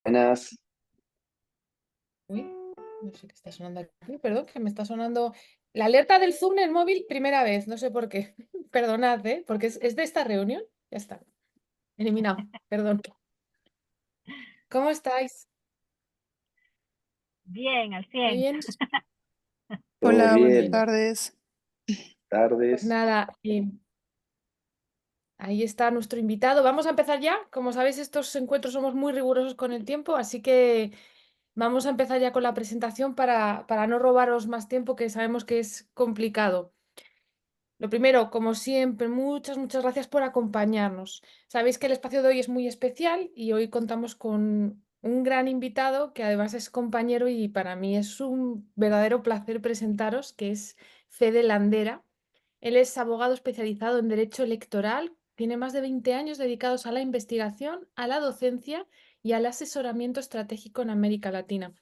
Buenas. Uy, no sé qué está sonando aquí, perdón, que me está sonando la alerta del Zoom en el móvil primera vez, no sé por qué. Perdonad, ¿eh? Porque es de esta reunión. Ya está, eliminado, perdón. ¿Cómo estáis? Bien, al ¿Muy 100. bien? ¿Todo Hola, buenas bien? Bueno, tardes. pues Tardes. nada, ahí está nuestro invitado. Vamos a empezar ya. Como sabéis, estos encuentros somos muy rigurosos con el tiempo, así que vamos a empezar ya con la presentación para no robaros más tiempo, que sabemos que es complicado. Lo primero, como siempre, muchas gracias por acompañarnos. Sabéis que el espacio de hoy es muy especial y hoy contamos con un gran invitado que además es compañero y para mí es un verdadero placer presentaros, que es Fede Landera. Él es abogado especializado en derecho electoral, tiene más de 20 años dedicados a la investigación, a la docencia y al asesoramiento estratégico en América Latina.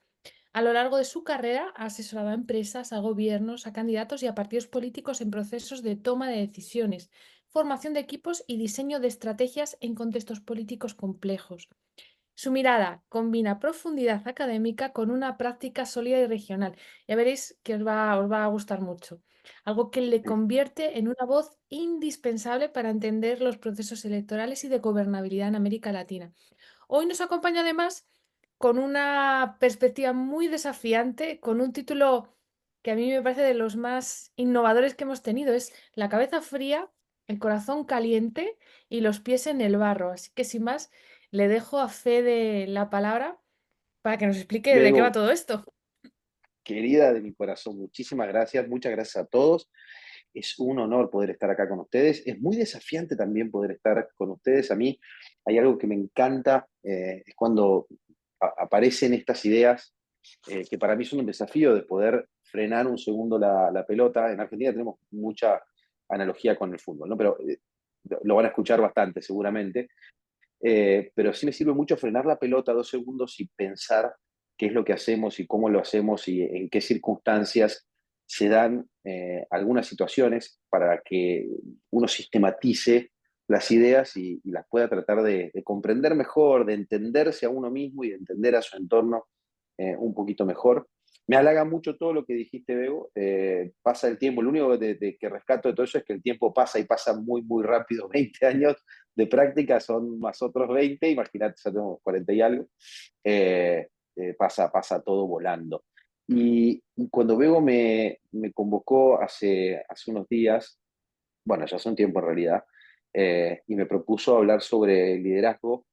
A lo largo de su carrera ha asesorado a empresas, a gobiernos, a candidatos y a partidos políticos en procesos de toma de decisiones, formación de equipos y diseño de estrategias en contextos políticos complejos. Su mirada combina profundidad académica con una práctica sólida y regional. Ya veréis que os va a gustar mucho. Algo que le convierte en una voz indispensable para entender los procesos electorales y de gobernabilidad en América Latina. Hoy nos acompaña además con una perspectiva muy desafiante, con un título que a mí me parece de los más innovadores que hemos tenido. Es La cabeza fría, el corazón caliente y los pies en el barro. Así que sin más, le dejo a Fede la palabra para que nos explique de qué va Bego, todo esto. querida de mi corazón, muchísimas gracias. Muchas gracias a todos. Es un honor poder estar acá con ustedes. Es muy desafiante también poder estar con ustedes. A mí hay algo que me encanta, es cuando aparecen estas ideas, que para mí son un desafío de poder frenar un segundo la pelota. En Argentina tenemos mucha analogía con el fútbol, ¿no? Pero lo van a escuchar bastante seguramente. Pero sí me sirve mucho frenar la pelota 2 segundos y pensar qué es lo que hacemos y cómo lo hacemos y en qué circunstancias se dan algunas situaciones para que uno sistematice las ideas y las pueda tratar de comprender mejor, de entenderse a uno mismo y de entender a su entorno un poquito mejor. Me halaga mucho todo lo que dijiste, Bego. Pasa el tiempo, lo único que rescato de todo eso es que el tiempo pasa y pasa muy rápido. 20 años de práctica son más otros 20, imagínate, ya tengo 40 y algo. Pasa todo volando. Y cuando Bego me convocó hace unos días, bueno, ya hace un tiempo en realidad, y me propuso hablar sobre liderazgo,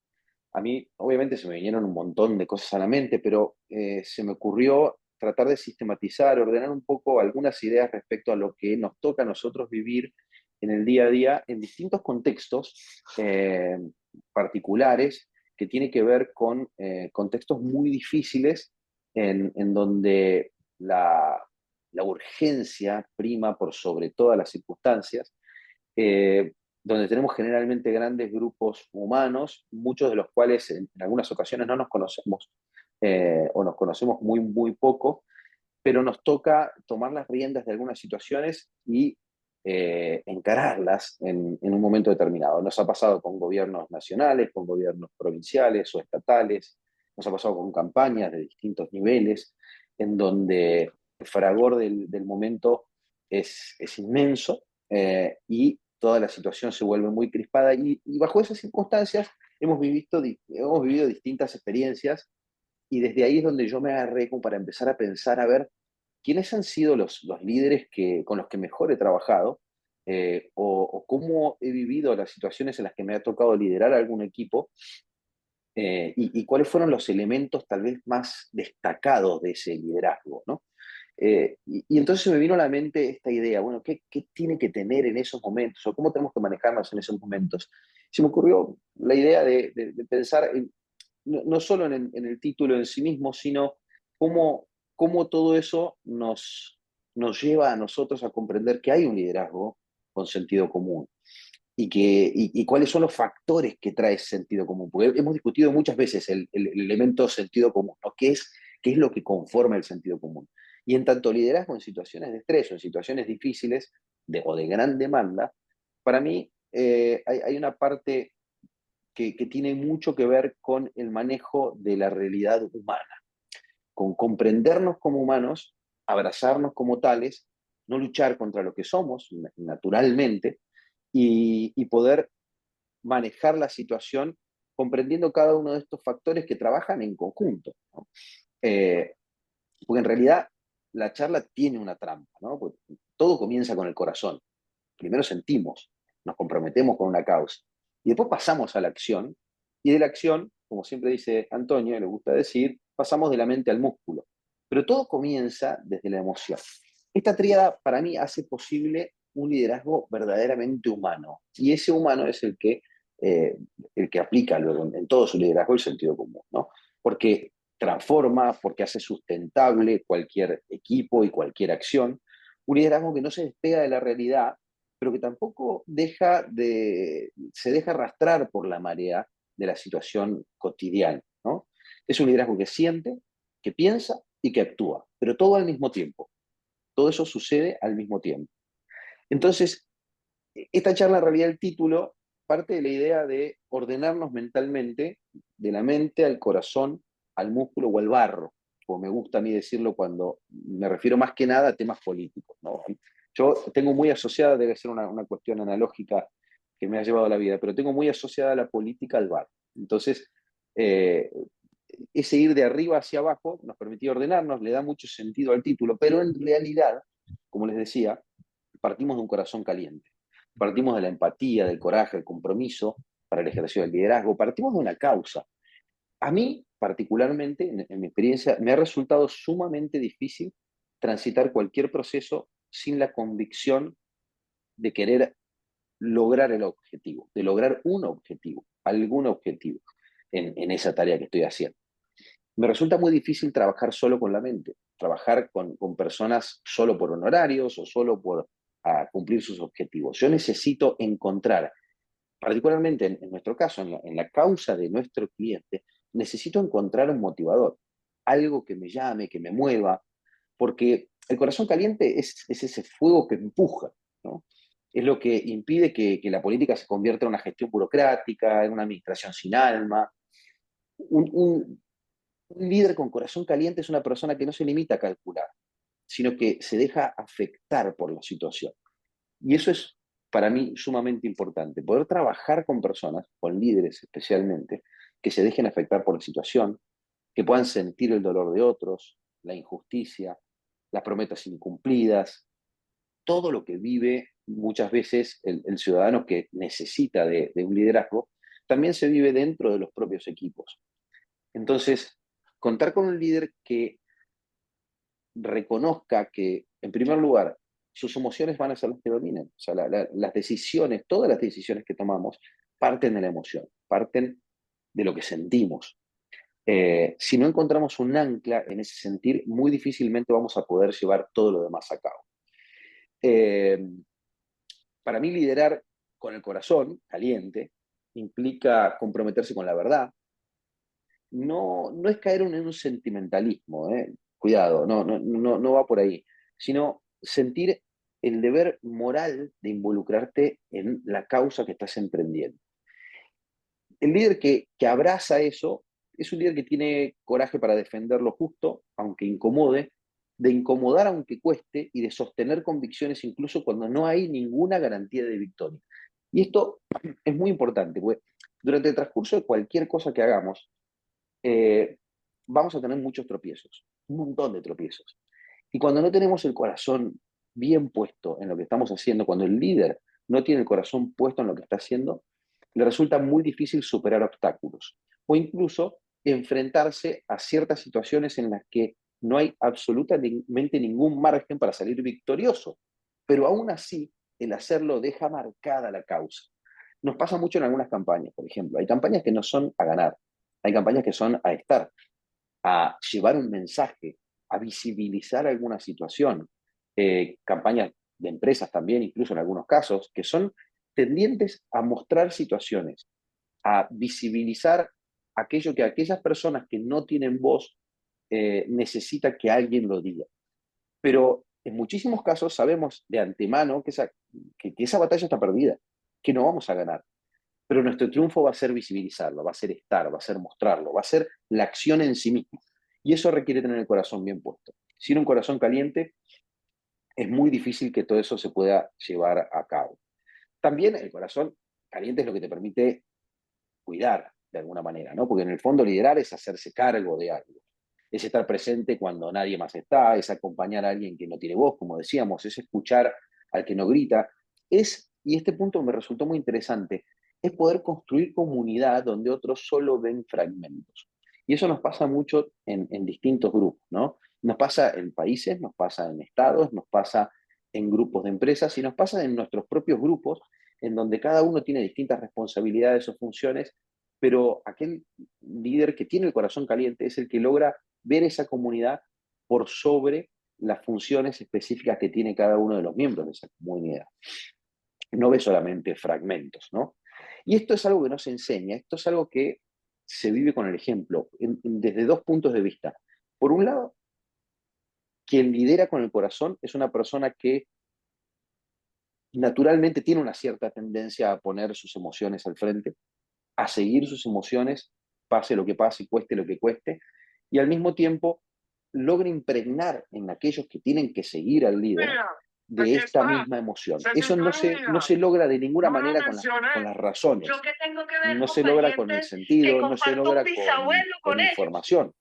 a mí obviamente se me vinieron un montón de cosas a la mente, pero se me ocurrió tratar de sistematizar, ordenar un poco algunas ideas respecto a lo que nos toca a nosotros vivir en el día a día en distintos contextos particulares que tiene que ver con contextos muy difíciles en donde la urgencia prima por sobre todas las circunstancias, eh, donde tenemos generalmente grandes grupos humanos, muchos de los cuales en algunas ocasiones no nos conocemos o nos conocemos muy poco, pero nos toca tomar las riendas de algunas situaciones y encararlas en un momento determinado. Nos ha pasado con gobiernos nacionales, con gobiernos provinciales o estatales, nos ha pasado con campañas de distintos niveles, en donde el fragor del momento es inmenso y toda la situación se vuelve muy crispada y bajo esas circunstancias hemos vivido distintas experiencias y desde ahí es donde yo me agarré como para empezar a pensar, a ver, quiénes han sido los líderes con los que mejor he trabajado o cómo he vivido las situaciones en las que me ha tocado liderar algún equipo y cuáles fueron los elementos tal vez más destacados de ese liderazgo, ¿no? Y entonces me vino a la mente esta idea, bueno, ¿qué tiene que tener en esos momentos o cómo tenemos que manejarnos en esos momentos? Se me ocurrió la idea de pensar no solo en el título en sí mismo, sino cómo todo eso nos lleva a nosotros a comprender que hay un liderazgo con sentido común y cuáles son los factores que trae ese sentido común. Porque hemos discutido muchas veces el elemento sentido común, ¿no? ¿Qué es lo que conforma el sentido común? Y en tanto liderazgo en situaciones de estrés o en situaciones difíciles o de gran demanda, para mí hay una parte que tiene mucho que ver con el manejo de la realidad humana, con comprendernos como humanos, abrazarnos como tales, no luchar contra lo que somos naturalmente y poder manejar la situación comprendiendo cada uno de estos factores que trabajan en conjunto, ¿no? Eh, Porque en realidad la charla tiene una trampa, ¿no? Porque todo comienza con el corazón. Primero sentimos, nos comprometemos con una causa, y después pasamos a la acción, y de la acción, como siempre dice Antonio, y le gusta decir, pasamos de la mente al músculo. Pero todo comienza desde la emoción. Esta tríada para mí hace posible un liderazgo verdaderamente humano, y ese humano es eh, el que aplica luego en todo su liderazgo el sentido común, ¿no? Porque transforma, porque hace sustentable cualquier equipo y cualquier acción, un liderazgo que no se despega de la realidad, pero que tampoco se deja arrastrar por la marea de la situación cotidiana, ¿no? Es un liderazgo que siente, que piensa y que actúa, pero todo al mismo tiempo. Todo eso sucede al mismo tiempo. Entonces, esta charla, en realidad, el título parte de la idea de ordenarnos mentalmente, de la mente al corazón, al músculo o al barro, como me gusta a mí decirlo cuando me refiero más que nada a temas políticos, ¿no? Yo tengo muy asociada, debe ser una cuestión analógica que me ha llevado a la vida, pero tengo muy asociada la política al barro. Entonces, eh, ese ir de arriba hacia abajo nos permitió ordenarnos, le da mucho sentido al título, pero en realidad, como les decía, partimos de un corazón caliente. Partimos de la empatía, del coraje, del compromiso para el ejercicio del liderazgo. Partimos de una causa. A mí, particularmente, en mi experiencia, me ha resultado sumamente difícil transitar cualquier proceso sin la convicción de querer lograr el objetivo, de lograr un objetivo, algún objetivo en esa tarea que estoy haciendo. Me resulta muy difícil trabajar solo con la mente, trabajar con personas solo por honorarios o solo por cumplir sus objetivos. Yo necesito encontrar, particularmente en nuestro caso, en la causa de nuestro cliente, necesito encontrar un motivador, algo que me llame, que me mueva, porque el corazón caliente es ese fuego que empuja, ¿no? Es lo que impide que la política se convierta en una gestión burocrática, en una administración sin alma. Un líder con corazón caliente es una persona que no se limita a calcular, sino que se deja afectar por la situación. Y eso es para mí sumamente importante, poder trabajar con personas, con líderes especialmente, que se dejen afectar por la situación, que puedan sentir el dolor de otros, la injusticia, las promesas incumplidas, todo lo que vive muchas veces el ciudadano que necesita de un liderazgo, también se vive dentro de los propios equipos. Entonces, contar con un líder que reconozca que, en primer lugar, sus emociones van a ser las que dominen. O sea, las decisiones, todas las decisiones que tomamos, parten de la emoción, parten de lo que sentimos. Si no encontramos un ancla en ese sentir, muy difícilmente vamos a poder llevar todo lo demás a cabo. Eh, para mí, liderar con el corazón caliente implica comprometerse con la verdad. No es caer en un sentimentalismo, cuidado, no va por ahí, sino sentir el deber moral de involucrarte en la causa que estás emprendiendo. El líder que abraza eso es un líder que tiene coraje para defender lo justo, aunque incomode, de incomodar aunque cueste y de sostener convicciones incluso cuando no hay ninguna garantía de victoria. Y esto es muy importante, porque durante el transcurso de cualquier cosa que hagamos, eh, vamos a tener muchos tropiezos, un montón de tropiezos. Y cuando no tenemos el corazón bien puesto en lo que estamos haciendo, cuando el líder no tiene el corazón puesto en lo que está haciendo, le resulta muy difícil superar obstáculos o incluso enfrentarse a ciertas situaciones en las que no hay absolutamente ningún margen para salir victorioso. Pero aún así, el hacerlo deja marcada la causa. Nos pasa mucho en algunas campañas, por ejemplo. Hay campañas que no son a ganar, hay campañas que son a estar, a llevar un mensaje, a visibilizar alguna situación. Campañas de empresas también, incluso en algunos casos, que son tendientes a mostrar situaciones, a visibilizar aquello que aquellas personas que no tienen voz necesita que alguien lo diga. Pero en muchísimos casos sabemos de antemano que esa batalla está perdida, que no vamos a ganar. pero nuestro triunfo va a ser visibilizarlo, va a ser estar, va a ser mostrarlo, va a ser la acción en sí misma. Y eso requiere tener el corazón bien puesto. Sin un corazón caliente, es muy difícil que todo eso se pueda llevar a cabo. También el corazón caliente es lo que te permite cuidar de alguna manera, ¿no? Porque en el fondo liderar es hacerse cargo de algo, es estar presente cuando nadie más está, es acompañar a alguien que no tiene voz, como decíamos, es escuchar al que no grita, y este punto me resultó muy interesante, es poder construir comunidad donde otros solo ven fragmentos. Y eso nos pasa mucho en distintos grupos, ¿no? Nos pasa en países, nos pasa en estados, nos pasa en grupos de empresas y nos pasa en nuestros propios grupos, en donde cada uno tiene distintas responsabilidades o funciones, pero aquel líder que tiene el corazón caliente es el que logra ver esa comunidad por sobre las funciones específicas que tiene cada uno de los miembros de esa comunidad. No ve solamente fragmentos, ¿no? Y esto es algo que no se enseña, esto es algo que se vive con el ejemplo, desde dos puntos de vista. Por un lado, quien lidera con el corazón es una persona que naturalmente tiene una cierta tendencia a poner sus emociones al frente, a seguir sus emociones, pase lo que pase y cueste lo que cueste, y al mismo tiempo logra impregnar en aquellos que tienen que seguir al líder Mira, de aquí esta está. misma emoción. Se Eso no sincronía. se logra de ninguna No lo manera con mencioné. las Yo razones, que tengo que ver no con se logra con el parientes que sentido, no se comparto un logra bisabuelo con con ellos. información.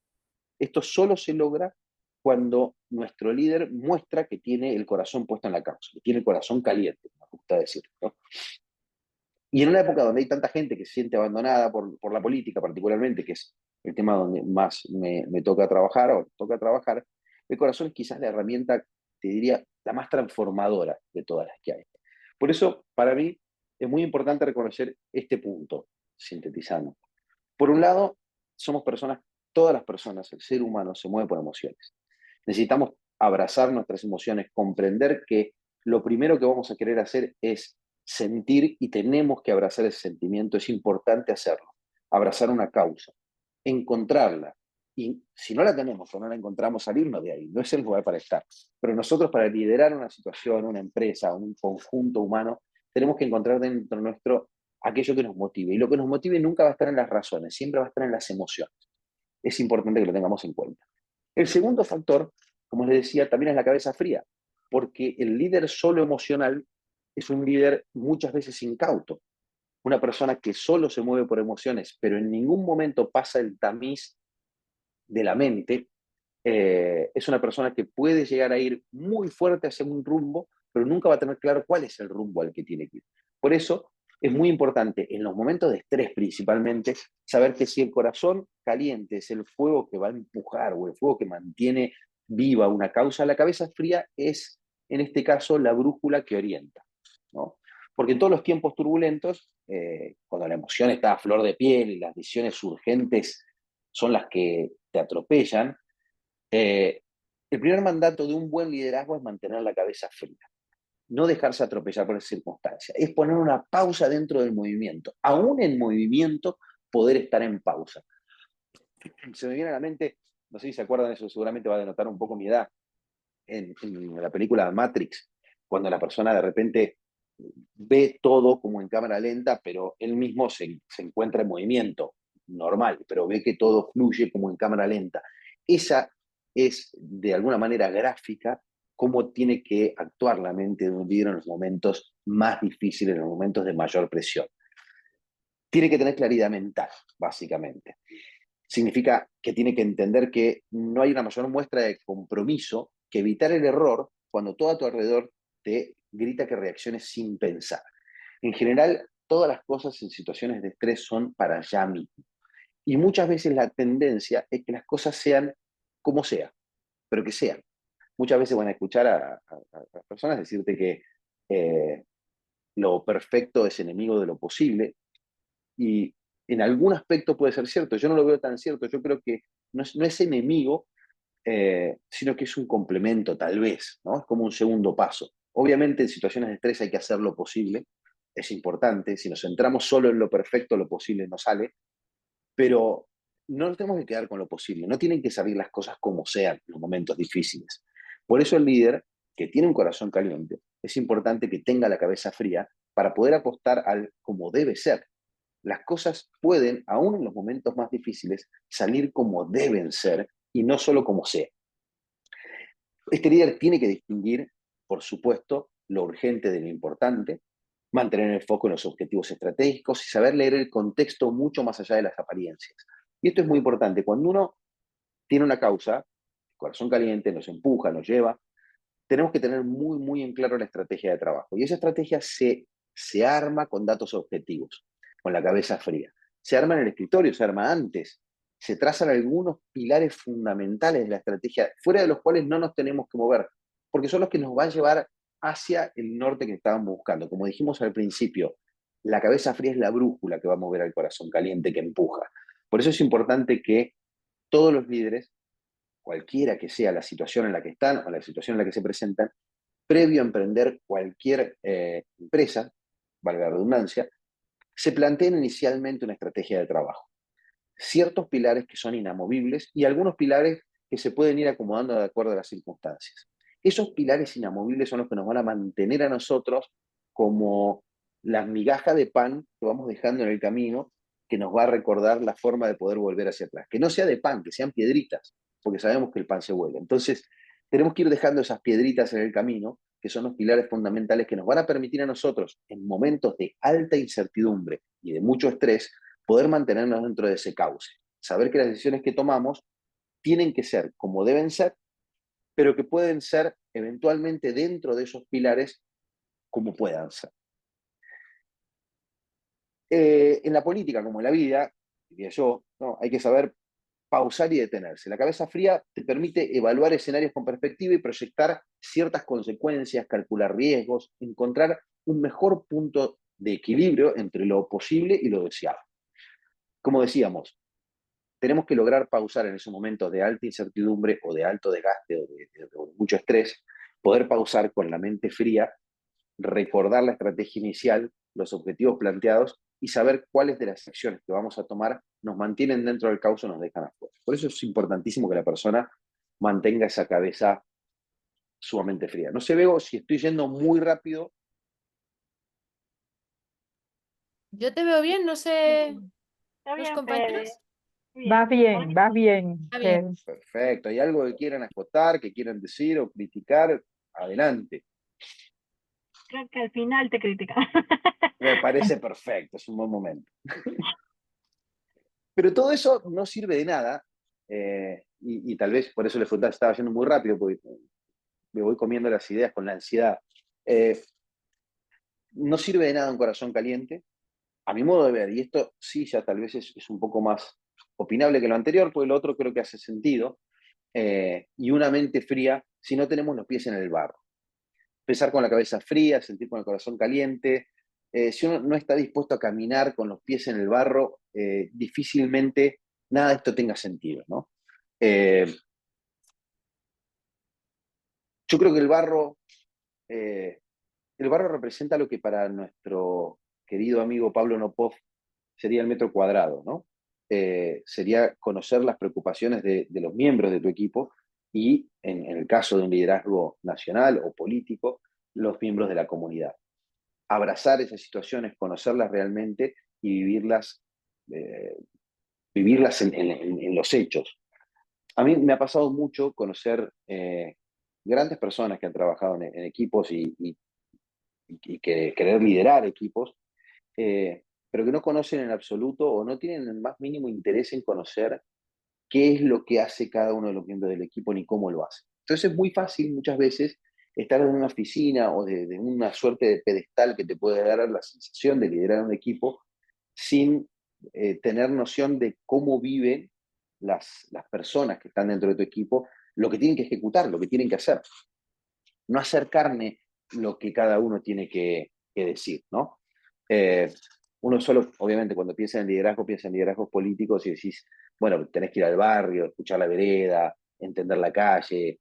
Esto solo se logra cuando nuestro líder muestra que tiene el corazón puesto en la causa, que tiene el corazón caliente, me gusta decir, ¿no? Y en una época donde hay tanta gente que se siente abandonada por la política, particularmente, que es el tema donde más me toca trabajar, o toca trabajar, el corazón es quizás la herramienta, te diría, la más transformadora de todas las que hay. Por eso, para mí, es muy importante reconocer este punto, sintetizando. Por un lado, somos personas, todas las personas, el ser humano se mueve por emociones. Necesitamos abrazar nuestras emociones, comprender que lo primero que vamos a querer hacer es sentir y tenemos que abrazar ese sentimiento, es importante hacerlo, abrazar una causa, encontrarla. Y si no la tenemos o no la encontramos, salirnos de ahí, no es el lugar para estar. Pero nosotros para liderar una situación, una empresa, un conjunto humano, tenemos que encontrar dentro nuestro aquello que nos motive. Y lo que nos motive nunca va a estar en las razones, siempre va a estar en las emociones. Es importante que lo tengamos en cuenta. El segundo factor, como les decía, también es la cabeza fría, porque el líder solo emocional es un líder muchas veces incauto. Una persona que solo se mueve por emociones, pero en ningún momento pasa el tamiz de la mente, es una persona que puede llegar a ir muy fuerte hacia un rumbo, pero nunca va a tener claro cuál es el rumbo al que tiene que ir. Por eso es muy importante, en los momentos de estrés principalmente, saber que si el corazón caliente es el fuego que va a empujar o el fuego que mantiene viva una causa, la cabeza fría es, en este caso, la brújula que orienta, ¿no? Porque en todos los tiempos turbulentos, cuando la emoción está a flor de piel y las decisiones urgentes son las que te atropellan, el primer mandato de un buen liderazgo es mantener la cabeza fría, no dejarse atropellar por esa circunstancia, es poner una pausa dentro del movimiento, aún en movimiento, poder estar en pausa. Se me viene a la mente, no sé si se acuerdan de eso, seguramente va a denotar un poco mi edad, en la película Matrix, cuando la persona de repente ve todo como en cámara lenta, pero él mismo se encuentra en movimiento normal, pero ve que todo fluye como en cámara lenta. Esa es, de alguna manera gráfica, cómo tiene que actuar la mente de un líder en los momentos más difíciles, en los momentos de mayor presión. Tiene que tener claridad mental, básicamente. Significa que tiene que entender que no hay una mayor muestra de compromiso que evitar el error cuando todo a tu alrededor te grita que reacciones sin pensar. En general, todas las cosas en situaciones de estrés son para ya mismo. Y muchas veces la tendencia es que las cosas sean como sea, pero que sean. Muchas veces van a escuchar a personas decirte que lo perfecto es enemigo de lo posible, y en algún aspecto puede ser cierto. Yo no lo veo tan cierto. Yo creo que no es enemigo, sino que es un complemento, tal vez, ¿no? Es como un segundo paso. Obviamente, en situaciones de estrés hay que hacer lo posible, es importante. Si nos centramos solo en lo perfecto, lo posible no sale, pero no nos tenemos que quedar con lo posible. No tienen que salir las cosas como sean en los momentos difíciles. Por eso el líder, que tiene un corazón caliente, es importante que tenga la cabeza fría para poder apostar al como debe ser. las cosas pueden, aún en los momentos más difíciles, salir como deben ser y no solo como sea. Este líder tiene que distinguir, por supuesto, lo urgente de lo importante, mantener el foco en los objetivos estratégicos y saber leer el contexto mucho más allá de las apariencias. Y esto es muy importante. Cuando uno tiene una causa, el corazón caliente nos empuja, nos lleva, tenemos que tener muy, muy en claro la estrategia de trabajo. Y esa estrategia se arma con datos objetivos, con la cabeza fría. Se arma en el escritorio, se arma antes. Se trazan algunos pilares fundamentales de la estrategia, fuera de los cuales no nos tenemos que mover, porque son los que nos van a llevar hacia el norte que estábamos buscando. Como dijimos al principio, la cabeza fría es la brújula que va a mover al corazón caliente que empuja. Por eso es importante que todos los líderes, cualquiera que sea la situación en la que están o la situación en la que se presentan, previo a emprender cualquier empresa, valga la redundancia, se planteen inicialmente una estrategia de trabajo. Ciertos pilares que son inamovibles y algunos pilares que se pueden ir acomodando de acuerdo a las circunstancias. Esos pilares inamovibles son los que nos van a mantener a nosotros como las migajas de pan que vamos dejando en el camino, que nos va a recordar la forma de poder volver hacia atrás. Que no sea de pan, que sean piedritas, porque sabemos que el pan se vuelve. Entonces, tenemos que ir dejando esas piedritas en el camino, que son los pilares fundamentales que nos van a permitir a nosotros, en momentos de alta incertidumbre y de mucho estrés, poder mantenernos dentro de ese cauce. Saber que las decisiones que tomamos tienen que ser como deben ser, pero que pueden ser eventualmente dentro de esos pilares como puedan ser. En la política, como en la vida, diría yo, ¿no? Hay que saber pausar y detenerse. La cabeza fría te permite evaluar escenarios con perspectiva y proyectar ciertas consecuencias, calcular riesgos, encontrar un mejor punto de equilibrio entre lo posible y lo deseado. Como decíamos, tenemos que lograr pausar en esos momentos de alta incertidumbre o de alto desgaste o de mucho estrés, poder pausar con la mente fría, recordar la estrategia inicial, los objetivos planteados y saber cuáles de las acciones que vamos a tomar nos mantienen dentro del caos o nos dejan afuera. Por eso es importantísimo que la persona mantenga esa cabeza sumamente fría. No sé, Bego, si estoy yendo muy rápido. Yo te veo bien, no sé, Está los bien, compañeros. Fede. Muy bien. Vas bien, Está bien. Fede. Perfecto. ¿Hay algo que quieran acotar, que quieran decir o criticar? Adelante. Creo que al final te critica. Me parece perfecto, es un buen momento. Pero todo eso no sirve de nada, y tal vez por eso le estaba yendo muy rápido, porque me voy comiendo las ideas con la ansiedad. No sirve de nada un corazón caliente, a mi modo de ver, y esto sí ya tal vez es un poco más opinable que lo anterior, porque lo otro creo que hace sentido, y una mente fría si no tenemos los pies en el barro. Empezar con la cabeza fría, sentir con el corazón caliente. Si uno no está dispuesto a caminar con los pies en el barro, difícilmente nada de esto tenga sentido, ¿no? Yo creo que el barro representa lo que para nuestro querido amigo Pablo Nopov sería el metro cuadrado, ¿no? Sería conocer las preocupaciones de los miembros de tu equipo y, en el caso de un liderazgo nacional o político, los miembros de la comunidad. Abrazar esas situaciones, conocerlas realmente y eh, vivirlas en los hechos. A mí me ha pasado mucho conocer grandes personas que han trabajado en equipos y que querer liderar equipos, pero que no conocen en absoluto o no tienen el más mínimo interés en conocer qué es lo que hace cada uno de los miembros del equipo ni cómo lo hace. Entonces es muy fácil muchas veces estar en una oficina o de una suerte de pedestal que te puede dar la sensación de liderar un equipo sin tener noción de cómo viven las personas que están dentro de tu equipo, lo que tienen que ejecutar, lo que tienen que hacer. No hacer carne lo que cada uno tiene que decir, ¿no? Uno solo, obviamente, cuando piensa en liderazgo, piensa en liderazgos políticos y decís, bueno, tenés que ir al barrio, escuchar la vereda, entender la calle,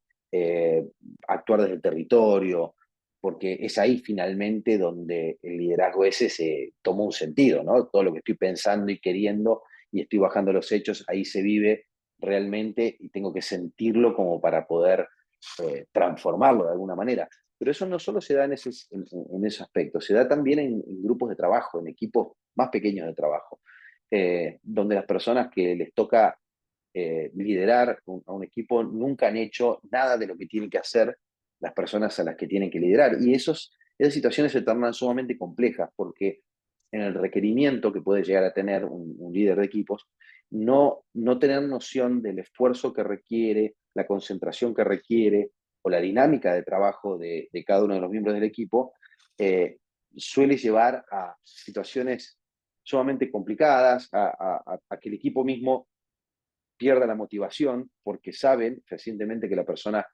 actuar desde el territorio, porque es ahí finalmente donde el liderazgo ese se toma un sentido, ¿no? Todo lo que estoy pensando y queriendo y estoy bajando los hechos, ahí se vive realmente y tengo que sentirlo como para poder transformarlo de alguna manera. Pero eso no solo se da en ese aspecto, se da también en grupos de trabajo, en equipos más pequeños de trabajo, donde las personas que les toca liderar a un equipo nunca han hecho nada de lo que tienen que hacer las personas a las que tienen que liderar. Y esas situaciones se tornan sumamente complejas, porque en el requerimiento que puede llegar a tener un líder de equipos, no tener noción del esfuerzo que requiere, la concentración que requiere, o la dinámica de trabajo de cada uno de los miembros del equipo, suele llevar a situaciones sumamente complicadas, a que el equipo mismo pierda la motivación, porque saben recientemente que la persona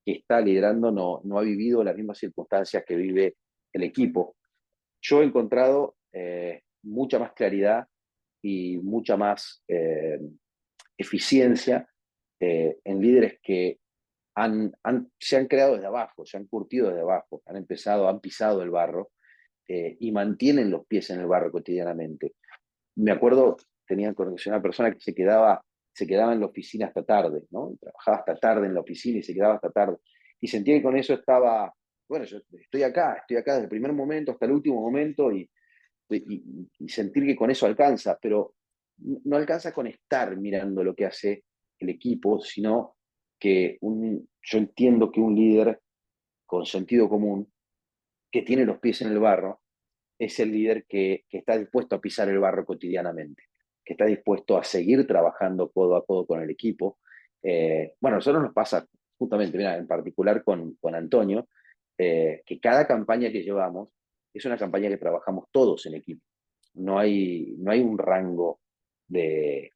que está liderando no ha vivido las mismas circunstancias que vive el equipo. Yo he encontrado mucha más claridad y mucha más eficiencia en líderes que se han creado desde abajo, se han curtido desde abajo, han pisado el barro y mantienen los pies en el barro cotidianamente. Me acuerdo, tenía conexión una persona que se quedaba en la oficina hasta tarde, ¿no? Trabajaba hasta tarde en la oficina y se quedaba hasta tarde. Y sentía que con eso estaba, bueno, yo estoy acá desde el primer momento hasta el último momento y sentir que con eso alcanza, pero no alcanza con estar mirando lo que hace el equipo, sino que yo entiendo que un líder con sentido común, que tiene los pies en el barro, es el líder que está dispuesto a pisar el barro cotidianamente, que está dispuesto a seguir trabajando codo a codo con el equipo. Bueno, a nosotros nos pasa justamente, mira, en particular con Antonio, que cada campaña que llevamos es una campaña que trabajamos todos en equipo. No hay un rango de,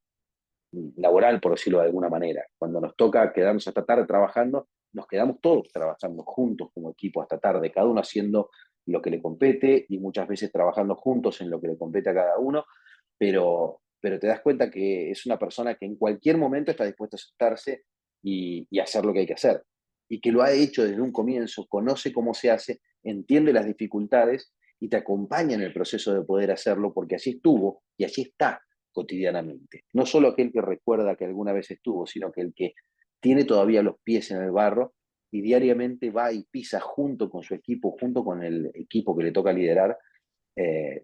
laboral, por decirlo de alguna manera. Cuando nos toca quedarnos hasta tarde trabajando, nos quedamos todos trabajando juntos como equipo hasta tarde, cada uno haciendo lo que le compete y muchas veces trabajando juntos en lo que le compete a cada uno, pero te das cuenta que es una persona que en cualquier momento está dispuesta a sentarse y hacer lo que hay que hacer. Y que lo ha hecho desde un comienzo, conoce cómo se hace, entiende las dificultades y te acompaña en el proceso de poder hacerlo porque así estuvo y así está cotidianamente. No solo aquel que recuerda que alguna vez estuvo, sino que el que tiene todavía los pies en el barro y diariamente va y pisa junto con su equipo, junto con el equipo que le toca liderar,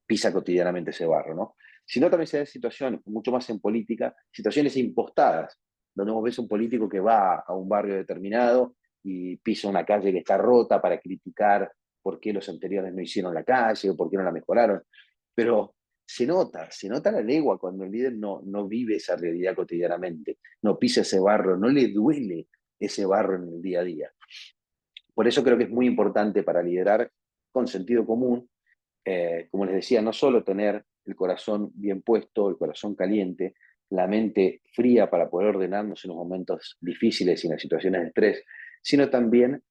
pisa cotidianamente ese barro, ¿no? Sino también se dan situaciones, mucho más en política, situaciones impostadas, donde vos ves un político que va a un barrio determinado y pisa una calle que está rota para criticar por qué los anteriores no hicieron la calle o por qué no la mejoraron. Pero se nota la legua cuando el líder no vive esa realidad cotidianamente, no pisa ese barro, no le duele ese barro en el día a día. Por eso creo que es muy importante para liderar con sentido común, como les decía, no solo tener el corazón bien puesto, el corazón caliente, la mente fría para poder ordenarnos en los momentos difíciles y en las situaciones de estrés, sino también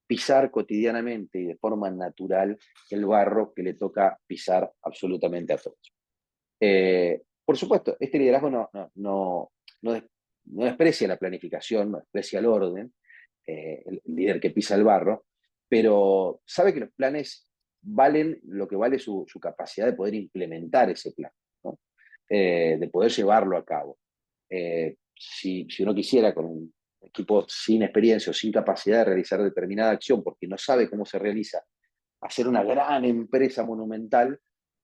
pisar cotidianamente y de forma natural el barro que le toca pisar absolutamente a todos. Por supuesto, este liderazgo no desprecia la planificación, no desprecia el orden, el líder que pisa el barro, pero sabe que los planes valen lo que vale su capacidad de poder implementar ese plan, ¿no? De poder llevarlo a cabo. Si uno quisiera con un equipo sin experiencia o sin capacidad de realizar determinada acción porque no sabe cómo se realiza, hacer una gran empresa monumental,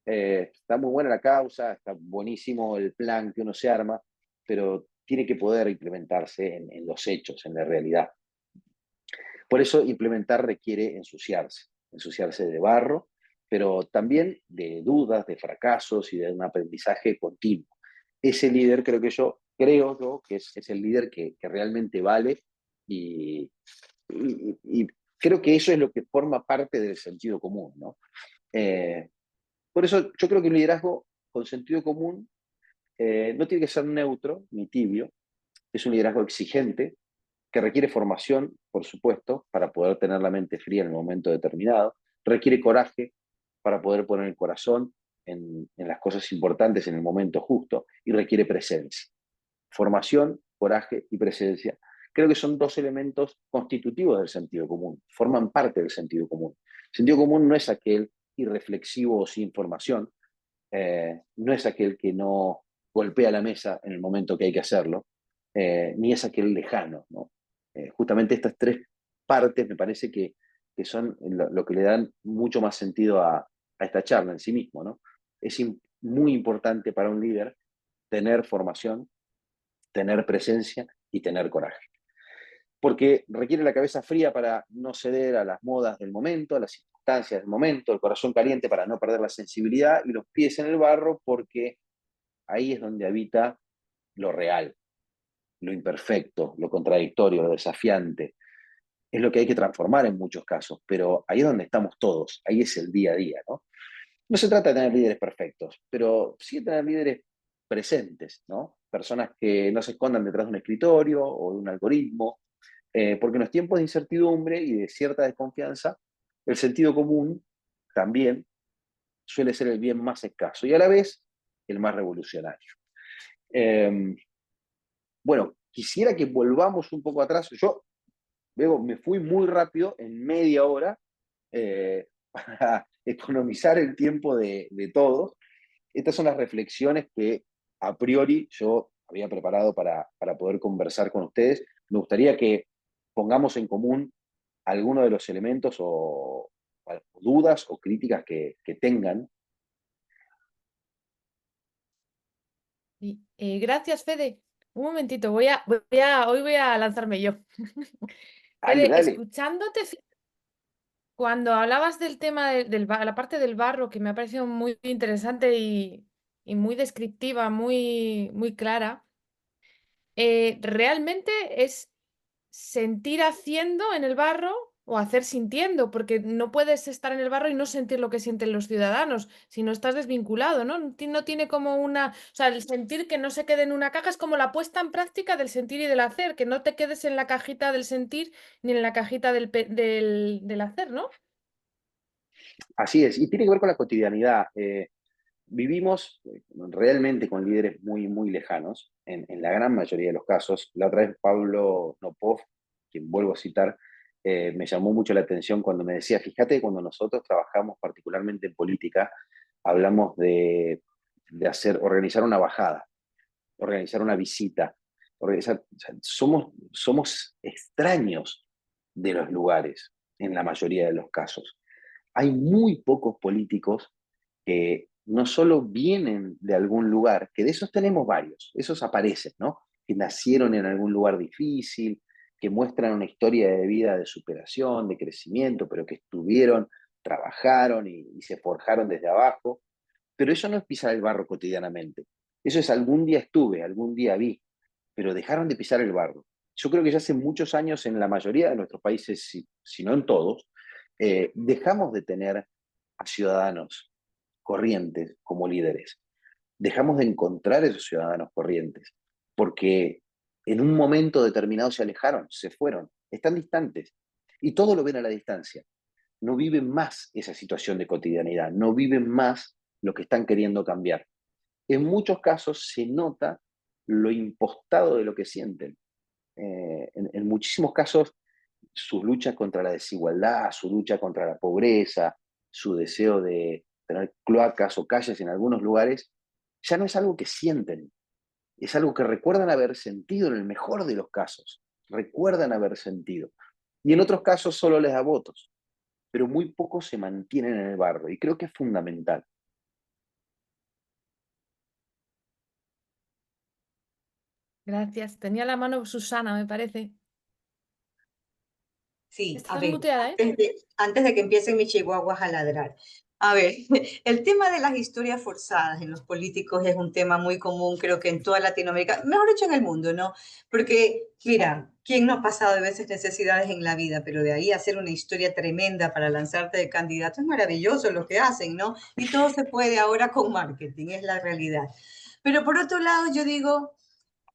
está muy buena la causa, está buenísimo el plan que uno se arma, pero tiene que poder implementarse en los hechos, en la realidad. Por eso implementar requiere ensuciarse de barro, pero también de dudas, de fracasos y de un aprendizaje continuo. Ese líder creo yo que es el líder que realmente vale y creo que eso es lo que forma parte del sentido común, ¿no? Por eso yo creo que un liderazgo con sentido común no tiene que ser neutro ni tibio, es un liderazgo exigente, que requiere formación, por supuesto, para poder tener la mente fría en el momento determinado, requiere coraje para poder poner el corazón en las cosas importantes en el momento justo y requiere presencia. Formación, coraje y presencia. Creo que son dos elementos constitutivos del sentido común, forman parte del sentido común. El sentido común no es aquel irreflexivo o sin formación, no es aquel que no golpea la mesa en el momento que hay que hacerlo, ni es aquel lejano, ¿no? Justamente estas tres partes me parece que que son lo que le dan mucho más sentido a esta charla en sí mismo, ¿no? Es muy importante para un líder tener formación, tener presencia y tener coraje. Porque requiere la cabeza fría para no ceder a las modas del momento, a las circunstancias del momento, el corazón caliente para no perder la sensibilidad y los pies en el barro, porque ahí es donde habita lo real, lo imperfecto, lo contradictorio, lo desafiante. Es lo que hay que transformar en muchos casos, pero ahí es donde estamos todos, ahí es el día a día, ¿no? No se trata de tener líderes perfectos, pero sí de tener líderes presentes, ¿no? Personas que no se escondan detrás de un escritorio o de un algoritmo, porque en los tiempos de incertidumbre y de cierta desconfianza, el sentido común también suele ser el bien más escaso y a la vez el más revolucionario. Eh, bueno, quisiera que volvamos un poco atrás. Yo luego me fui muy rápido, en media hora, para economizar el tiempo de todos. Estas son las reflexiones que a priori yo había preparado para poder conversar con ustedes. Me gustaría que pongamos en común algunos de los elementos o dudas o críticas que tengan. Gracias, Fede. Un momentito, hoy voy a lanzarme yo. Dale, Fede, dale. escuchándote, cuando hablabas del tema la parte del barro, que me ha parecido muy interesante y muy descriptiva, muy clara, realmente es sentir haciendo en el barro o hacer sintiendo, porque no puedes estar en el barro y no sentir lo que sienten los ciudadanos, si no estás desvinculado, ¿no? No tiene como o sea, el sentir que no se quede en una caja es como la puesta en práctica del sentir y del hacer, que no te quedes en la cajita del sentir ni en la cajita del hacer, ¿no? Así es, y tiene que ver con la cotidianidad. Vivimos realmente con líderes muy lejanos, en la gran mayoría de los casos. La otra vez Pablo Nopov, quien vuelvo a citar, me llamó mucho la atención cuando me decía, fíjate, cuando nosotros trabajamos particularmente en política, hablamos de organizar una bajada, organizar una visita, o sea, somos extraños de los lugares en la mayoría de los casos. Hay muy pocos políticos que no solo vienen de algún lugar, que de esos tenemos varios, esos aparecen, ¿no? Que nacieron en algún lugar difícil, que muestran una historia de vida de superación, de crecimiento, pero que estuvieron, trabajaron y se forjaron desde abajo. Pero eso no es pisar el barro cotidianamente. Eso es algún día estuve, algún día vi, pero dejaron de pisar el barro. Yo creo que ya hace muchos años en la mayoría de nuestros países, si no en todos, dejamos de tener a ciudadanos corrientes como líderes. Dejamos de encontrar esos ciudadanos corrientes, porque en un momento determinado se alejaron, se fueron, están distantes, y todo lo ven a la distancia. No viven más esa situación de cotidianidad, no viven más lo que están queriendo cambiar. En muchos casos se nota lo impostado de lo que sienten. En muchísimos casos, sus luchas contra la desigualdad, su lucha contra la pobreza, su deseo de tener cloacas o calles en algunos lugares, ya no es algo que sienten, es algo que recuerdan haber sentido en el mejor de los casos, recuerdan haber sentido. Y en otros casos solo les da votos, pero muy pocos se mantienen en el barro y creo que es fundamental. Gracias. Tenía la mano Susana, me parece. Sí, a Estás ver, muteada, ¿eh? antes de que empiecen mis chihuahuas a ladrar. A ver, el tema de las historias forzadas en los políticos es un tema muy común, creo que en toda Latinoamérica, mejor dicho en el mundo, ¿no? Porque, mira, ¿quién no ha pasado de veces necesidades en la vida? Pero de ahí hacer una historia tremenda para lanzarte de candidato es maravilloso lo que hacen, ¿no? Y todo se puede ahora con marketing, es la realidad. Pero por otro lado, yo digo,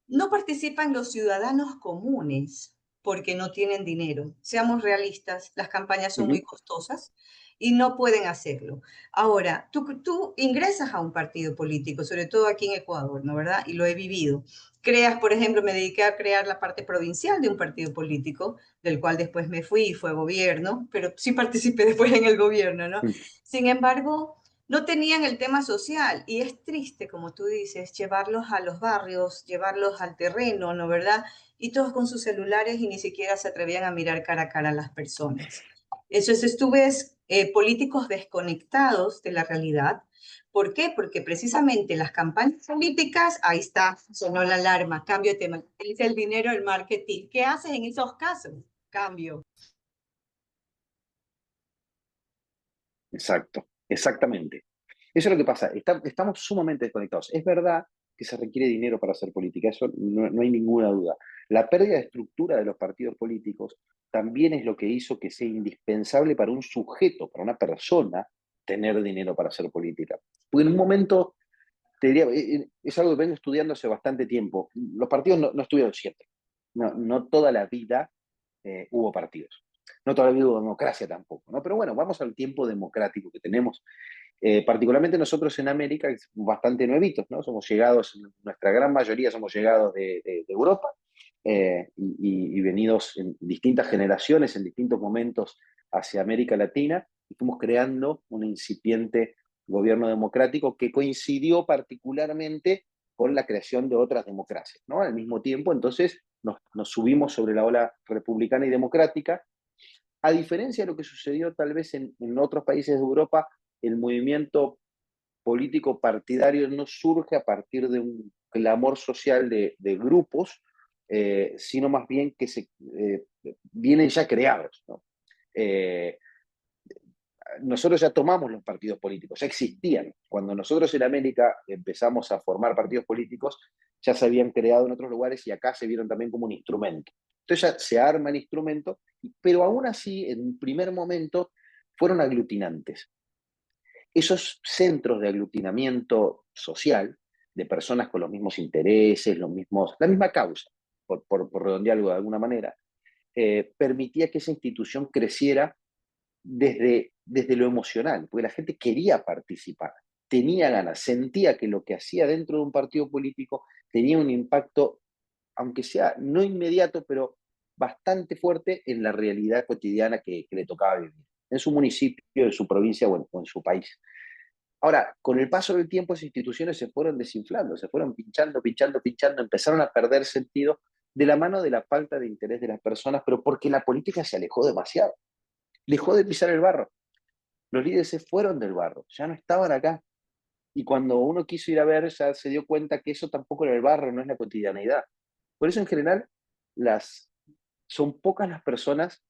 no participan los ciudadanos comunes porque no tienen dinero. Seamos realistas, las campañas son muy costosas y no pueden hacerlo. Ahora, tú ingresas a un partido político, sobre todo aquí en Ecuador, ¿no? ¿Verdad? Y lo he vivido. Creas, por ejemplo, me dediqué a crear la parte provincial de un partido político, del cual después me fui y fue gobierno, pero sí participé después en el gobierno, ¿no? Sin embargo, no tenían el tema social y es triste, como tú dices, llevarlos a los barrios, llevarlos al terreno, ¿no verdad? Y todos con sus celulares y ni siquiera se atrevían a mirar cara a cara a las personas. Entonces tú ves políticos desconectados de la realidad. ¿Por qué? Porque precisamente las campañas políticas, ahí está, sonó la alarma, cambio de tema, es el dinero, el marketing. ¿Qué haces en esos casos? Cambio. Exacto, exactamente. Eso es lo que pasa, estamos sumamente desconectados. Es verdad que se requiere dinero para hacer política, eso no hay ninguna duda. La pérdida de estructura de los partidos políticos también es lo que hizo que sea indispensable para un sujeto, para una persona, tener dinero para hacer política. Porque en un momento, te diría, es algo que vengo estudiando hace bastante tiempo. Los partidos no estuvieron siempre. No toda la vida hubo partidos. No toda la vida hubo democracia tampoco, ¿no? Pero bueno, vamos al tiempo democrático que tenemos. Particularmente nosotros en América, que somos bastante nuevitos, ¿no? Somos llegados, nuestra gran mayoría somos llegados de Europa y venidos en distintas generaciones, en distintos momentos hacia América Latina, y fuimos creando un incipiente gobierno democrático que coincidió particularmente con la creación de otras democracias, ¿no? Al mismo tiempo, entonces, nos subimos sobre la ola republicana y democrática, a diferencia de lo que sucedió tal vez en otros países de Europa. El movimiento político partidario no surge a partir de un clamor social de grupos, sino más bien que vienen ya creados, ¿no? Nosotros ya tomamos los partidos políticos, ya existían. Cuando nosotros en América empezamos a formar partidos políticos, ya se habían creado en otros lugares y acá se vieron también como un instrumento. Entonces ya se arma el instrumento, pero aún así, en un primer momento, fueron aglutinantes. Esos centros de aglutinamiento social, de personas con los mismos intereses, la misma causa, por redondearlo de alguna manera, permitía que esa institución creciera desde lo emocional, porque la gente quería participar, tenía ganas, sentía que lo que hacía dentro de un partido político tenía un impacto, aunque sea no inmediato, pero bastante fuerte en la realidad cotidiana que le tocaba vivir, en su municipio, en su provincia o en su país. Ahora, con el paso del tiempo, esas instituciones se fueron desinflando, se fueron pinchando, empezaron a perder sentido de la mano de la falta de interés de las personas, pero porque la política se alejó demasiado, dejó de pisar el barro. Los líderes se fueron del barro, ya no estaban acá. Y cuando uno quiso ir a ver, ya se dio cuenta que eso tampoco era el barro, no es la cotidianidad. Por eso, en general, son pocas las personas,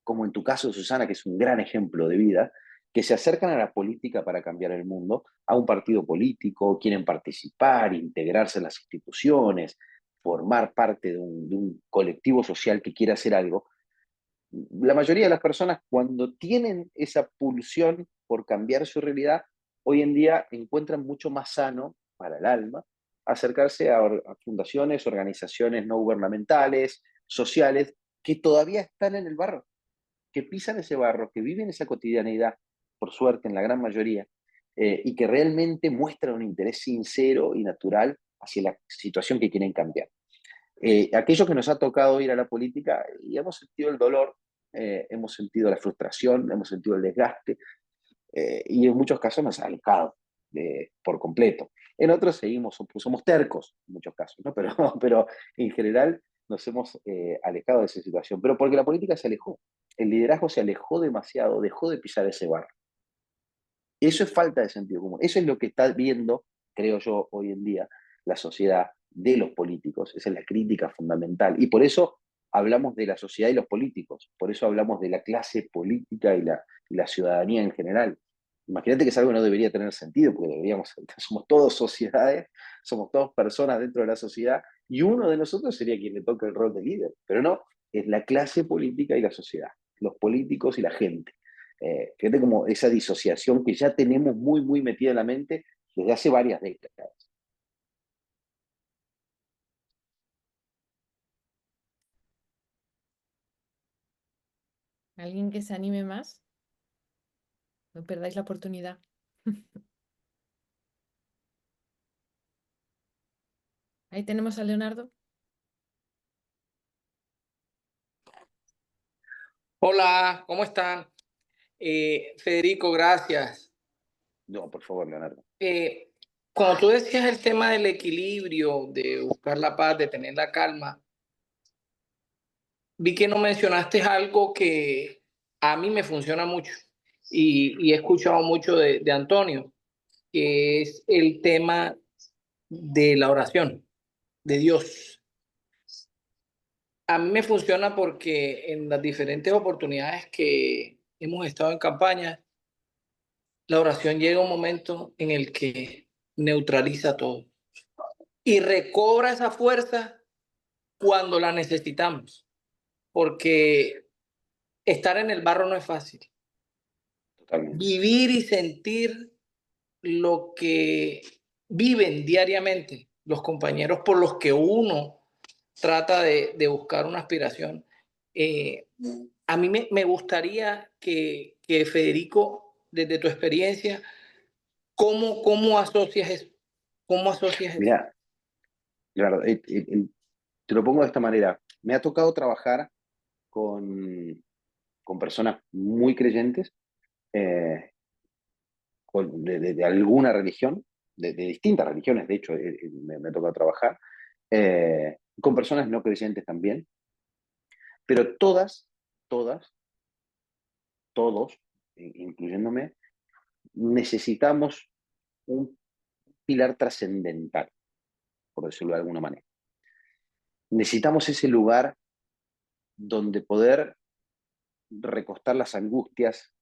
como en tu caso, Susana, que es un gran ejemplo de vida, que se acercan a la política para cambiar el mundo, a un partido político, quieren participar, integrarse en las instituciones, formar parte de un colectivo social que quiere hacer algo. La mayoría de las personas, cuando tienen esa pulsión por cambiar su realidad, hoy en día encuentran mucho más sano para el alma acercarse a fundaciones, organizaciones no gubernamentales, sociales, que todavía están en el barro, que pisan ese barro, que viven esa cotidianidad, por suerte en la gran mayoría, y que realmente muestran un interés sincero y natural hacia la situación que quieren cambiar. Aquellos que nos ha tocado ir a la política y hemos sentido el dolor, hemos sentido la frustración, hemos sentido el desgaste, y en muchos casos nos ha alejado por completo. En otros somos tercos, en muchos casos, ¿no? Pero en general nos hemos alejado de esa situación, pero porque la política se alejó, el liderazgo se alejó demasiado, dejó de pisar ese barro. Eso es falta de sentido común, eso es lo que está viendo, creo yo, hoy en día la sociedad de los políticos, esa es la crítica fundamental, y por eso hablamos de la sociedad y los políticos, por eso hablamos de la clase política y la ciudadanía en general. Imagínate que es algo que no debería tener sentido, porque somos todos sociedades, somos todos personas dentro de la sociedad, y uno de nosotros sería quien le toca el rol de líder, pero no, es la clase política y la sociedad, los políticos y la gente. Fíjate como esa disociación que ya tenemos muy, muy metida en la mente desde hace varias décadas. ¿Alguien que se anime más? No perdáis la oportunidad. Ahí tenemos a Leonardo. Hola, ¿cómo están? Federico, gracias. No, por favor, Leonardo. Cuando tú decías el tema del equilibrio, de buscar la paz, de tener la calma, vi que no mencionaste algo que a mí me funciona mucho y he escuchado mucho de Antonio, que es el tema de la oración, de Dios. A mí me funciona porque en las diferentes oportunidades que hemos estado en campaña, la oración llega a un momento en el que neutraliza todo y recobra esa fuerza cuando la necesitamos, porque estar en el barro no es fácil. Totalmente. Vivir y sentir lo que viven diariamente los compañeros por los que uno trata de buscar una aspiración. A mí me gustaría que Federico, desde tu experiencia, ¿cómo asocias eso? ¿Cómo asocias eso? Mira, Gerardo, te lo pongo de esta manera. Me ha tocado trabajar con personas muy creyentes, de alguna religión, de distintas religiones, de hecho, me ha tocado trabajar, con personas no creyentes también, pero todos, incluyéndome, necesitamos un pilar trascendental, por decirlo de alguna manera. Necesitamos ese lugar donde poder recostar las angustias,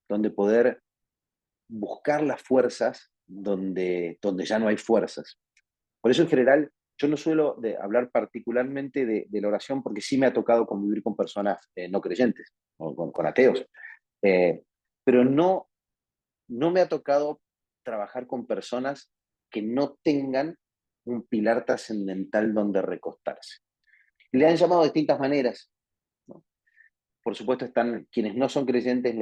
donde poder buscar las fuerzas donde ya no hay fuerzas. Por eso en general yo no suelo hablar particularmente de la oración porque sí me ha tocado convivir con personas no creyentes, o con ateos, pero no me ha tocado trabajar con personas que no tengan un pilar trascendental donde recostarse. Le han llamado de distintas maneras, ¿no? Por supuesto están quienes no son creyentes,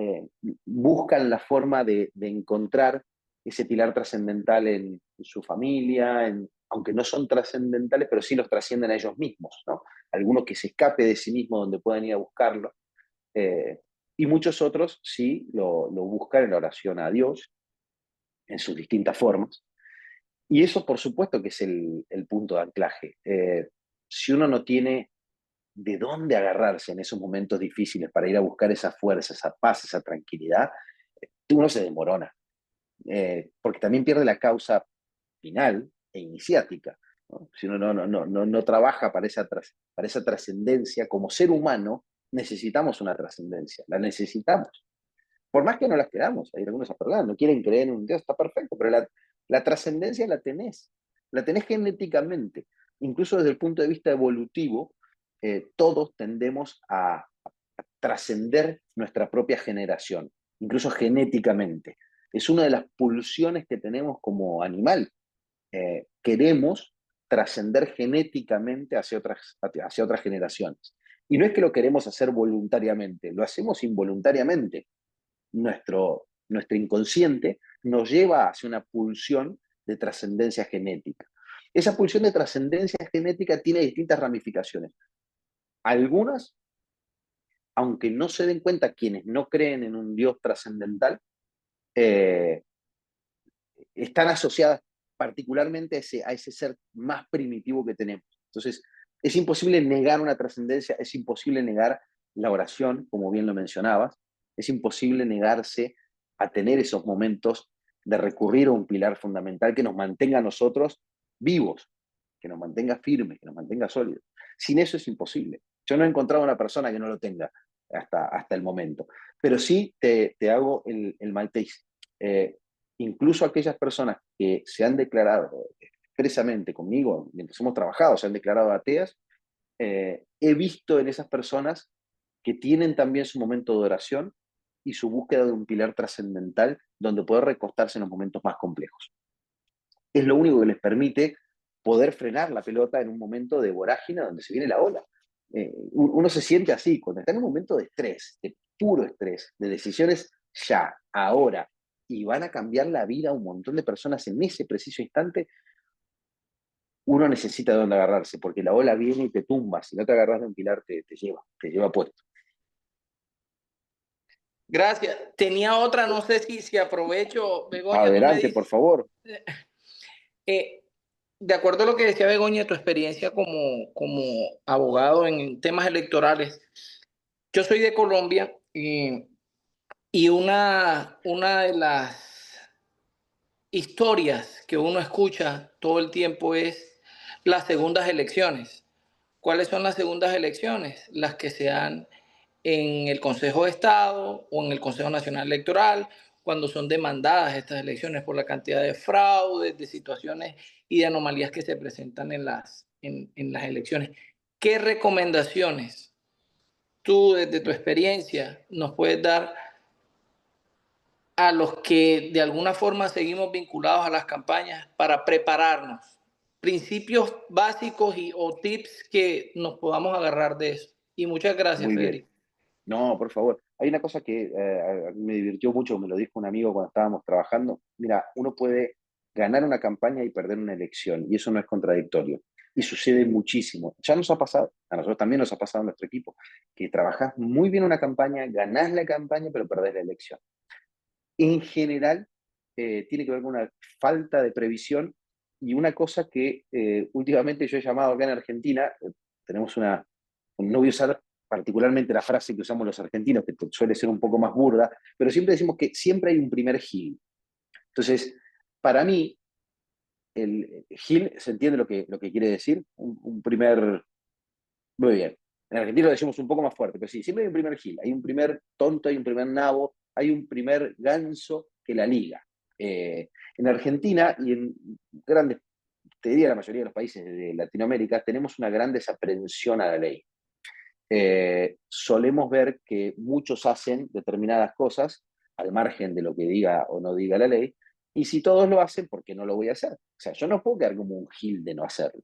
buscan la forma de encontrar ese pilar trascendental en su familia, aunque no son trascendentales, pero sí los trascienden a ellos mismos, ¿no? Algunos que se escape de sí mismos donde puedan ir a buscarlo, y muchos otros sí lo buscan en la oración a Dios, en sus distintas formas. Y eso por supuesto que es el punto de anclaje. Si uno no tiene de dónde agarrarse en esos momentos difíciles para ir a buscar esa fuerza, esa paz, esa tranquilidad, uno se desmorona, porque también pierde la causa final e iniciática, ¿no? Si uno no trabaja para esa trascendencia, como ser humano necesitamos una trascendencia, la necesitamos. Por más que no las queramos, hay algunos personas no quieren creer en un Dios, está perfecto, pero la trascendencia la tenés genéticamente. Incluso desde el punto de vista evolutivo, todos tendemos a trascender nuestra propia generación, incluso genéticamente. Es una de las pulsiones que tenemos como animal. Queremos trascender genéticamente hacia otras generaciones. Y no es que lo queremos hacer voluntariamente, lo hacemos involuntariamente. Nuestro inconsciente nos lleva hacia una pulsión de trascendencia genética. Esa pulsión de trascendencia genética tiene distintas ramificaciones. Algunas, aunque no se den cuenta quienes no creen en un Dios trascendental, están asociadas particularmente a ese ser más primitivo que tenemos. Entonces, es imposible negar una trascendencia, es imposible negar la oración, como bien lo mencionabas, es imposible negarse a tener esos momentos de recurrir a un pilar fundamental que nos mantenga a nosotros vivos, que nos mantenga firmes, que nos mantenga sólidos. Sin eso es imposible. Yo no he encontrado una persona que no lo tenga hasta el momento. Pero sí te hago el maltés. Incluso aquellas personas que se han declarado expresamente conmigo, mientras hemos trabajado, se han declarado ateas, he visto en esas personas que tienen también su momento de oración y su búsqueda de un pilar trascendental donde poder recostarse en los momentos más complejos. Es lo único que les permite poder frenar la pelota en un momento de vorágine donde se viene la ola. Uno se siente así, cuando está en un momento de estrés, de puro estrés, de decisiones ya, ahora, y van a cambiar la vida a un montón de personas en ese preciso instante, uno necesita de dónde agarrarse, porque la ola viene y te tumba. Si no te agarras de un pilar, te lleva puesto. Gracias. Tenía otra, no sé si aprovecho, Begoña. Adelante, por favor. De acuerdo a lo que decía Begoña, tu experiencia como abogado en temas electorales, yo soy de Colombia y Y una de las historias que uno escucha todo el tiempo es las segundas elecciones. ¿Cuáles son las segundas elecciones? Las que se dan en el Consejo de Estado o en el Consejo Nacional Electoral, cuando son demandadas estas elecciones por la cantidad de fraudes, de situaciones y de anomalías que se presentan en las elecciones. ¿Qué recomendaciones tú, desde tu experiencia, nos puedes dar a los que de alguna forma seguimos vinculados a las campañas para prepararnos? Principios básicos o tips que nos podamos agarrar de eso. Y muchas gracias, Muy bien. Federico. No, por favor. Hay una cosa que a mí me divirtió mucho, me lo dijo un amigo cuando estábamos trabajando. Mira, uno puede ganar una campaña y perder una elección, y eso no es contradictorio. Y sucede muchísimo. Ya nos ha pasado, a nosotros también nos ha pasado en nuestro equipo, que trabajás muy bien una campaña, ganás la campaña, pero perdés la elección. En general, tiene que ver con una falta de previsión y una cosa que últimamente yo he llamado acá en Argentina, tenemos no voy a usar particularmente la frase que usamos los argentinos, que suele ser un poco más burda, pero siempre decimos que siempre hay un primer Gil. Entonces, para mí, el Gil, ¿se entiende lo que quiere decir? Un primer... Muy bien. En Argentina lo decimos un poco más fuerte, pero sí, siempre hay un primer Gil, hay un primer tonto, hay un primer nabo, hay un primer ganso que la liga. En Argentina y en grandes, te diría la mayoría de los países de Latinoamérica, tenemos una gran desaprensión a la ley. Solemos ver que muchos hacen determinadas cosas al margen de lo que diga o no diga la ley, y si todos lo hacen, ¿por qué no lo voy a hacer? O sea, yo no puedo quedar como un gil de no hacerlo.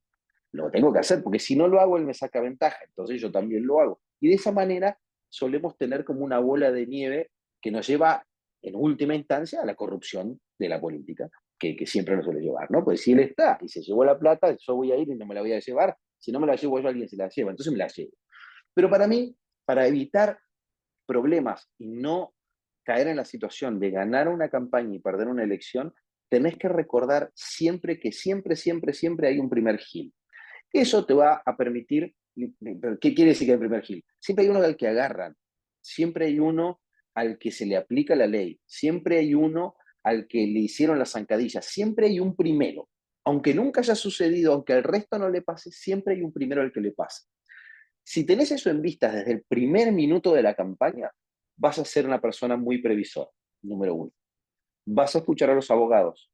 Lo tengo que hacer, porque si no lo hago, él me saca ventaja, entonces yo también lo hago. Y de esa manera solemos tener como una bola de nieve que nos lleva, en última instancia, a la corrupción de la política, que siempre nos suele llevar, ¿no? Pues si él está y se llevó la plata, yo voy a ir y no me la voy a llevar. Si no me la llevo yo, alguien se la lleva, entonces me la llevo. Pero para mí, para evitar problemas y no caer en la situación de ganar una campaña y perder una elección, tenés que recordar siempre que siempre hay un primer Gil. Eso te va a permitir, ¿qué quiere decir que hay un primer Gil? Siempre hay uno al que agarran, siempre hay uno al que se le aplica la ley, siempre hay uno al que le hicieron la zancadilla, siempre hay un primero. Aunque nunca haya sucedido, aunque al resto no le pase, siempre hay un primero al que le pasa. Si tenés eso en vista desde el primer minuto de la campaña, vas a ser una persona muy previsora, número uno. Vas a escuchar a los abogados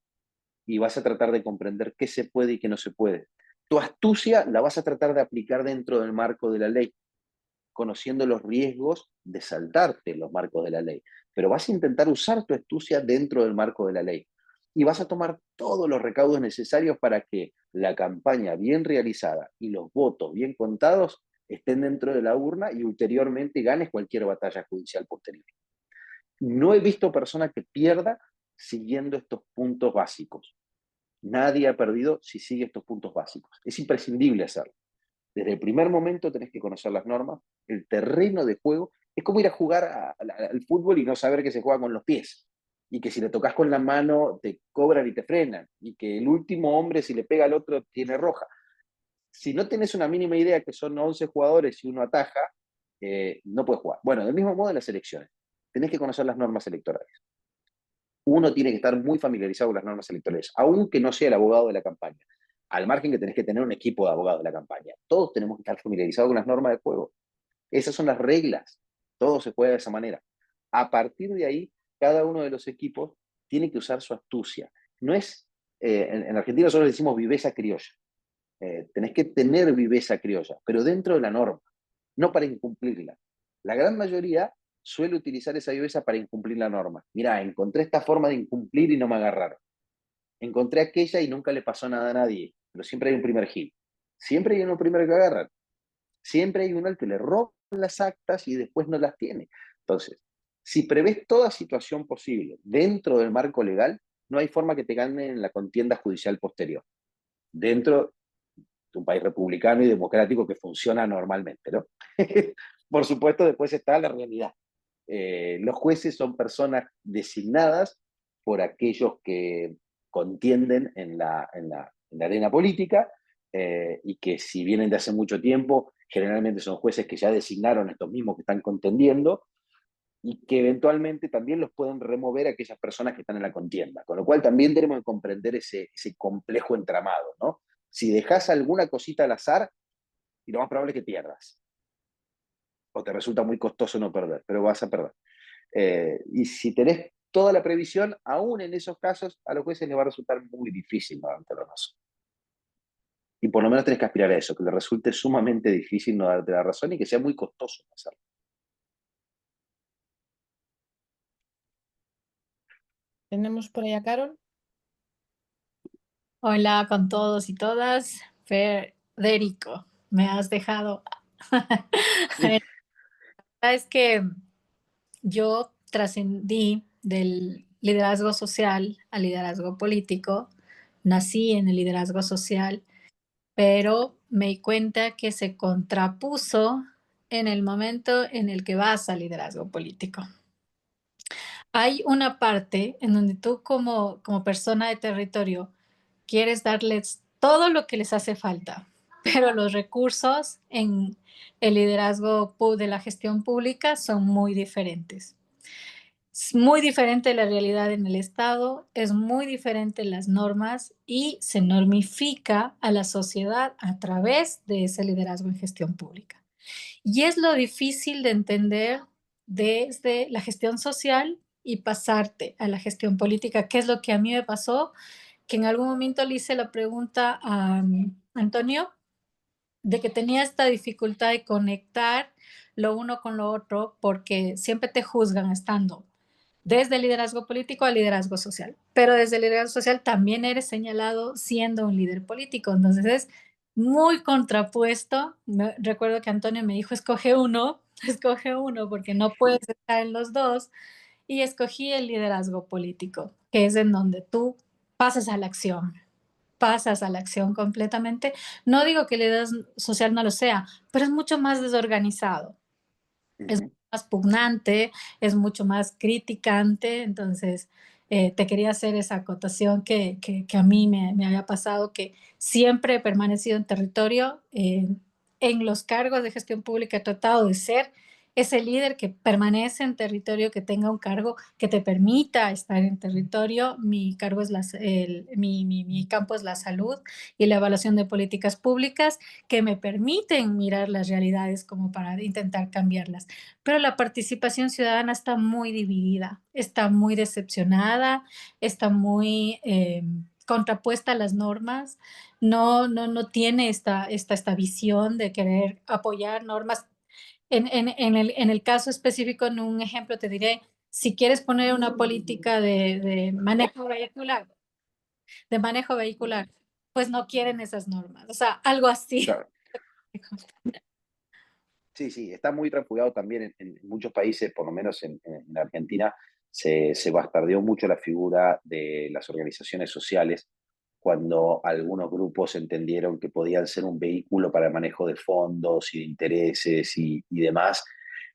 y vas a tratar de comprender qué se puede y qué no se puede. Tu astucia la vas a tratar de aplicar dentro del marco de la ley, conociendo los riesgos de saltarte los marcos de la ley. Pero vas a intentar usar tu astucia dentro del marco de la ley. Y vas a tomar todos los recaudos necesarios para que la campaña bien realizada y los votos bien contados estén dentro de la urna y ulteriormente ganes cualquier batalla judicial posterior. No he visto persona que pierda siguiendo estos puntos básicos. Nadie ha perdido si sigue estos puntos básicos. Es imprescindible hacerlo. Desde el primer momento tenés que conocer las normas, el terreno de juego. Es como ir a jugar al fútbol y no saber que se juega con los pies. Y que si le tocas con la mano te cobran y te frenan. Y que el último hombre, si le pega al otro, tiene roja. Si no tenés una mínima idea que son 11 jugadores y uno ataja, no puedes jugar. Bueno, del mismo modo en las elecciones. Tenés que conocer las normas electorales. Uno tiene que estar muy familiarizado con las normas electorales, aunque no sea el abogado de la campaña. Al margen que tenés que tener un equipo de abogados de la campaña. Todos tenemos que estar familiarizados con las normas de juego. Esas son las reglas. Todo se juega de esa manera. A partir de ahí, cada uno de los equipos tiene que usar su astucia. No es, en Argentina nosotros decimos viveza criolla. Tenés que tener viveza criolla, pero dentro de la norma, no para incumplirla. La gran mayoría suele utilizar esa viveza para incumplir la norma. Mirá, encontré esta forma de incumplir y no me agarraron. Encontré aquella y nunca le pasó nada a nadie, pero siempre hay un primer Gil. Siempre hay uno primero que agarran. Siempre hay uno al que le roban las actas y después no las tiene. Entonces, si prevés toda situación posible dentro del marco legal, no hay forma que te ganen en la contienda judicial posterior. Dentro de un país republicano y democrático que funciona normalmente, ¿no? Por supuesto, después está la realidad. Los jueces son personas designadas por aquellos que contienden en la arena política y que si vienen de hace mucho tiempo, generalmente son jueces que ya designaron a estos mismos que están contendiendo, y que eventualmente también los pueden remover aquellas personas que están en la contienda. Con lo cual también tenemos que comprender ese complejo entramado, ¿no? Si dejas alguna cosita al azar, y lo más probable es que pierdas. O te resulta muy costoso no perder, pero vas a perder. Y si tenés toda la previsión, aún en esos casos, a los jueces les va a resultar muy difícil no darte la razón. Y por lo menos tenés que aspirar a eso, que les resulte sumamente difícil no darte la razón y que sea muy costoso hacerlo. Tenemos por ahí a Carol. Hola con todos y todas. Federico, me has dejado. La verdad es que yo trascendí del liderazgo social al liderazgo político. Nací en el liderazgo social, pero me di cuenta que se contrapuso en el momento en el que vas al liderazgo político. Hay una parte en donde tú como persona de territorio quieres darles todo lo que les hace falta, pero los recursos en el liderazgo de la gestión pública son muy diferentes. Es muy diferente la realidad en el Estado, es muy diferente las normas y se normifica a la sociedad a través de ese liderazgo en gestión pública. Y es lo difícil de entender desde la gestión social y pasarte a la gestión política, que es lo que a mí me pasó, que en algún momento le hice la pregunta a Antonio de que tenía esta dificultad de conectar lo uno con lo otro porque siempre te juzgan estando desde el liderazgo político al liderazgo social, pero desde el liderazgo social también eres señalado siendo un líder político, entonces es muy contrapuesto. Recuerdo que Antonio me dijo, escoge uno, escoge uno porque no puedes estar en los dos, y escogí el liderazgo político, que es en donde tú pasas a la acción completamente. No digo que el liderazgo social no lo sea, pero es mucho más desorganizado, es más pugnante, es mucho más criticante, entonces te quería hacer esa acotación que a mí me había pasado, que siempre he permanecido en territorio, en los cargos de gestión pública he tratado de ser ese líder que permanece en territorio, que tenga un cargo que te permita estar en territorio. Mi cargo es mi campo es la salud y la evaluación de políticas públicas que me permiten mirar las realidades como para intentar cambiarlas. Pero la participación ciudadana está muy dividida, está muy decepcionada, está muy contrapuesta a las normas, no tiene esta visión de querer apoyar normas. En el caso específico, en un ejemplo te diré, si quieres poner una política de manejo vehicular, pues no quieren esas normas, o sea, algo así. Claro. Sí, sí, está muy transfugado también en muchos países, por lo menos en Argentina, se bastardeó mucho la figura de las organizaciones sociales cuando algunos grupos entendieron que podían ser un vehículo para el manejo de fondos y de intereses y demás.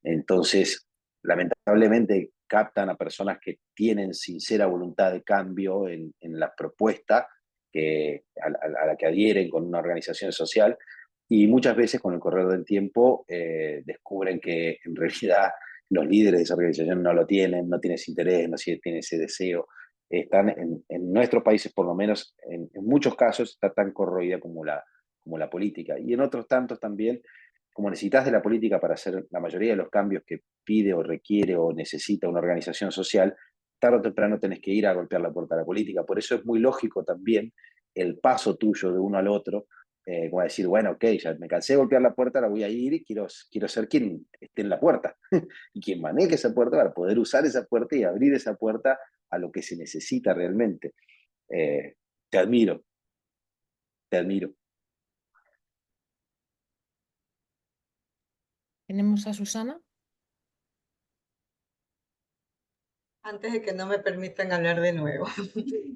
Entonces, lamentablemente captan a personas que tienen sincera voluntad de cambio en la propuesta a la que adhieren con una organización social, y muchas veces con el correr del tiempo descubren que en realidad los líderes de esa organización no lo tienen, no tienen ese interés, no tienen ese deseo. Están en nuestros países, por lo menos en muchos casos, está tan corroída como la política. Y en otros tantos también, como necesitas de la política para hacer la mayoría de los cambios que pide o requiere o necesita una organización social, tarde o temprano tenés que ir a golpear la puerta de la política. Por eso es muy lógico también el paso tuyo de uno al otro, como decir, bueno, ok, ya me cansé de golpear la puerta, ahora voy a ir y quiero ser quien esté en la puerta y quien maneje esa puerta para poder usar esa puerta y abrir esa puerta a lo que se necesita realmente. Te admiro, te admiro. Tenemos a Susana. Antes de que no me permitan hablar de nuevo.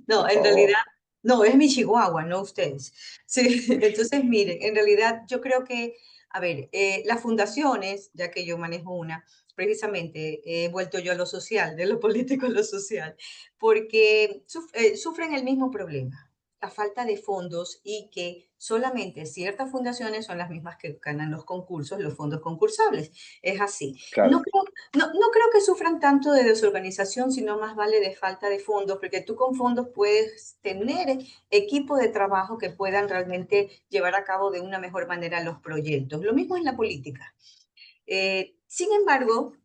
No, Por en favor. realidad, no, es mi Chihuahua, no ustedes. Sí, entonces miren, en realidad yo creo que, a ver, las fundaciones, ya que yo manejo una, precisamente he vuelto yo a lo social, de lo político a lo social, porque sufren el mismo problema. a falta de fondos y que solamente ciertas fundaciones son las mismas que ganan los concursos, los fondos concursables. Es así. Claro, No creo que sufran tanto de desorganización, sino más vale de falta de fondos, porque tú con fondos puedes tener equipos de trabajo que puedan realmente llevar a cabo de una mejor manera los proyectos. Lo mismo en la política. Sin embargo,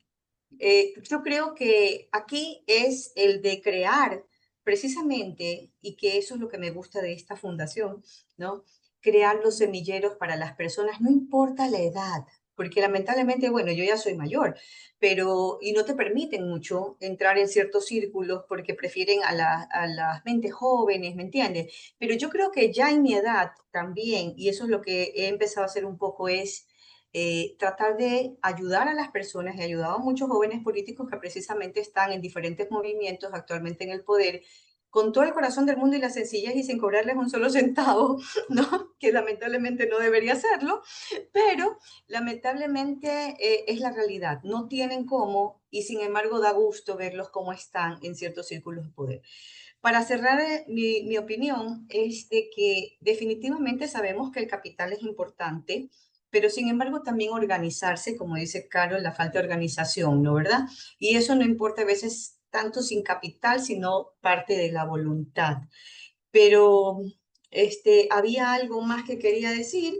yo creo que aquí es el de crear precisamente, y que eso es lo que me gusta de esta fundación, ¿no? Crear los semilleros para las personas, no importa la edad, porque lamentablemente, bueno, yo ya soy mayor, pero, y no te permiten mucho entrar en ciertos círculos porque prefieren a las mentes jóvenes, ¿me entiendes? Pero yo creo que ya en mi edad también, y eso es lo que he empezado a hacer un poco, es tratar de ayudar a las personas. He ayudado a muchos jóvenes políticos que precisamente están en diferentes movimientos actualmente en el poder, con todo el corazón del mundo y la sencillez y sin cobrarles un solo centavo, ¿no? Que lamentablemente no debería hacerlo, pero lamentablemente es la realidad. No tienen cómo y sin embargo da gusto verlos cómo están en ciertos círculos de poder. Para cerrar, mi opinión es de que definitivamente sabemos que el capital es importante, pero sin embargo también organizarse, como dice Carol, la falta de organización, ¿no? ¿Verdad? Y eso no importa a veces tanto sin capital, sino parte de la voluntad. Pero había algo más que quería decir.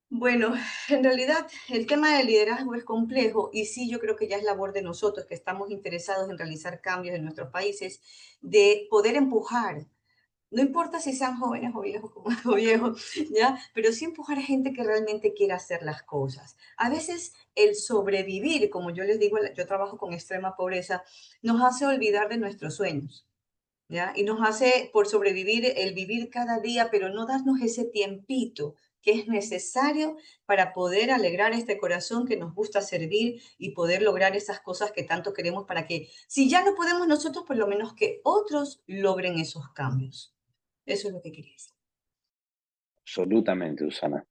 Bueno, en realidad el tema del liderazgo es complejo y sí, yo creo que ya es labor de nosotros que estamos interesados en realizar cambios en nuestros países, de poder empujar. No importa si sean jóvenes o viejos, o viejos, ¿ya? Pero sí empujar a gente que realmente quiera hacer las cosas. A veces el sobrevivir, como yo les digo, yo trabajo con extrema pobreza, nos hace olvidar de nuestros sueños, ¿ya? Y nos hace, por sobrevivir, el vivir cada día, pero no darnos ese tiempito que es necesario para poder alegrar este corazón que nos gusta servir y poder lograr esas cosas que tanto queremos para que, si ya no podemos nosotros, por lo menos que otros logren esos cambios. Eso es lo que quería decir. absolutamente, Susana.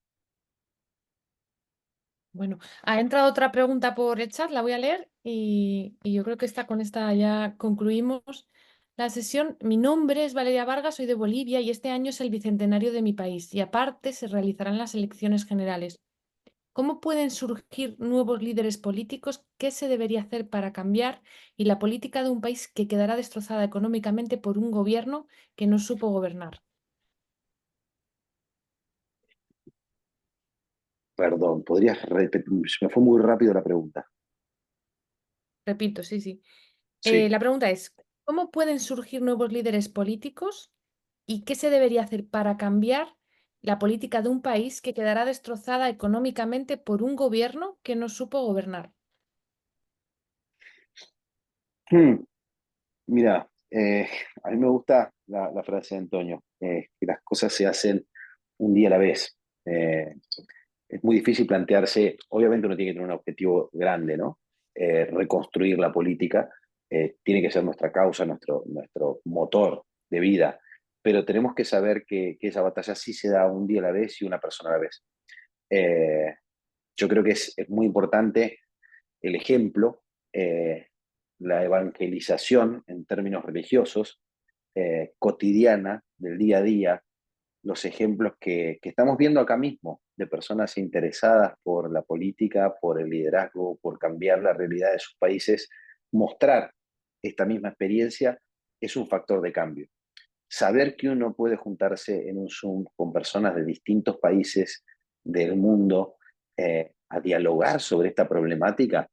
Bueno, ha entrado otra pregunta por el chat, la voy a leer y yo creo que con esta ya concluimos la sesión. Mi nombre es Valeria Vargas, soy de Bolivia y este año es el bicentenario de mi país y aparte se realizarán las elecciones generales. ¿Cómo pueden surgir nuevos líderes políticos? ¿Qué se debería hacer para cambiar? Y la política de un país que quedará destrozada económicamente por un gobierno que no supo gobernar. Perdón, ¿podrías repetir? Se me fue muy rápido la pregunta. Repito, sí, sí. Sí. La pregunta es, ¿cómo pueden surgir nuevos líderes políticos y qué se debería hacer para cambiar la política de un país que quedará destrozada económicamente por un gobierno que no supo gobernar? Mira, a mí me gusta la frase de Antonio, que las cosas se hacen un día a la vez. Es muy difícil plantearse, obviamente uno tiene que tener un objetivo grande, ¿no? Reconstruir la política tiene que ser nuestra causa, nuestro motor de vida, pero tenemos que saber que esa batalla sí se da un día a la vez y una persona a la vez. Eh, yo creo que es muy importante el ejemplo, la evangelización en términos religiosos, cotidiana, del día a día, los ejemplos que estamos viendo acá mismo de personas interesadas por la política, por el liderazgo, por cambiar la realidad de sus países, mostrar esta misma experiencia es un factor de cambio. Saber que uno puede juntarse en un Zoom con personas de distintos países del mundo a dialogar sobre esta problemática,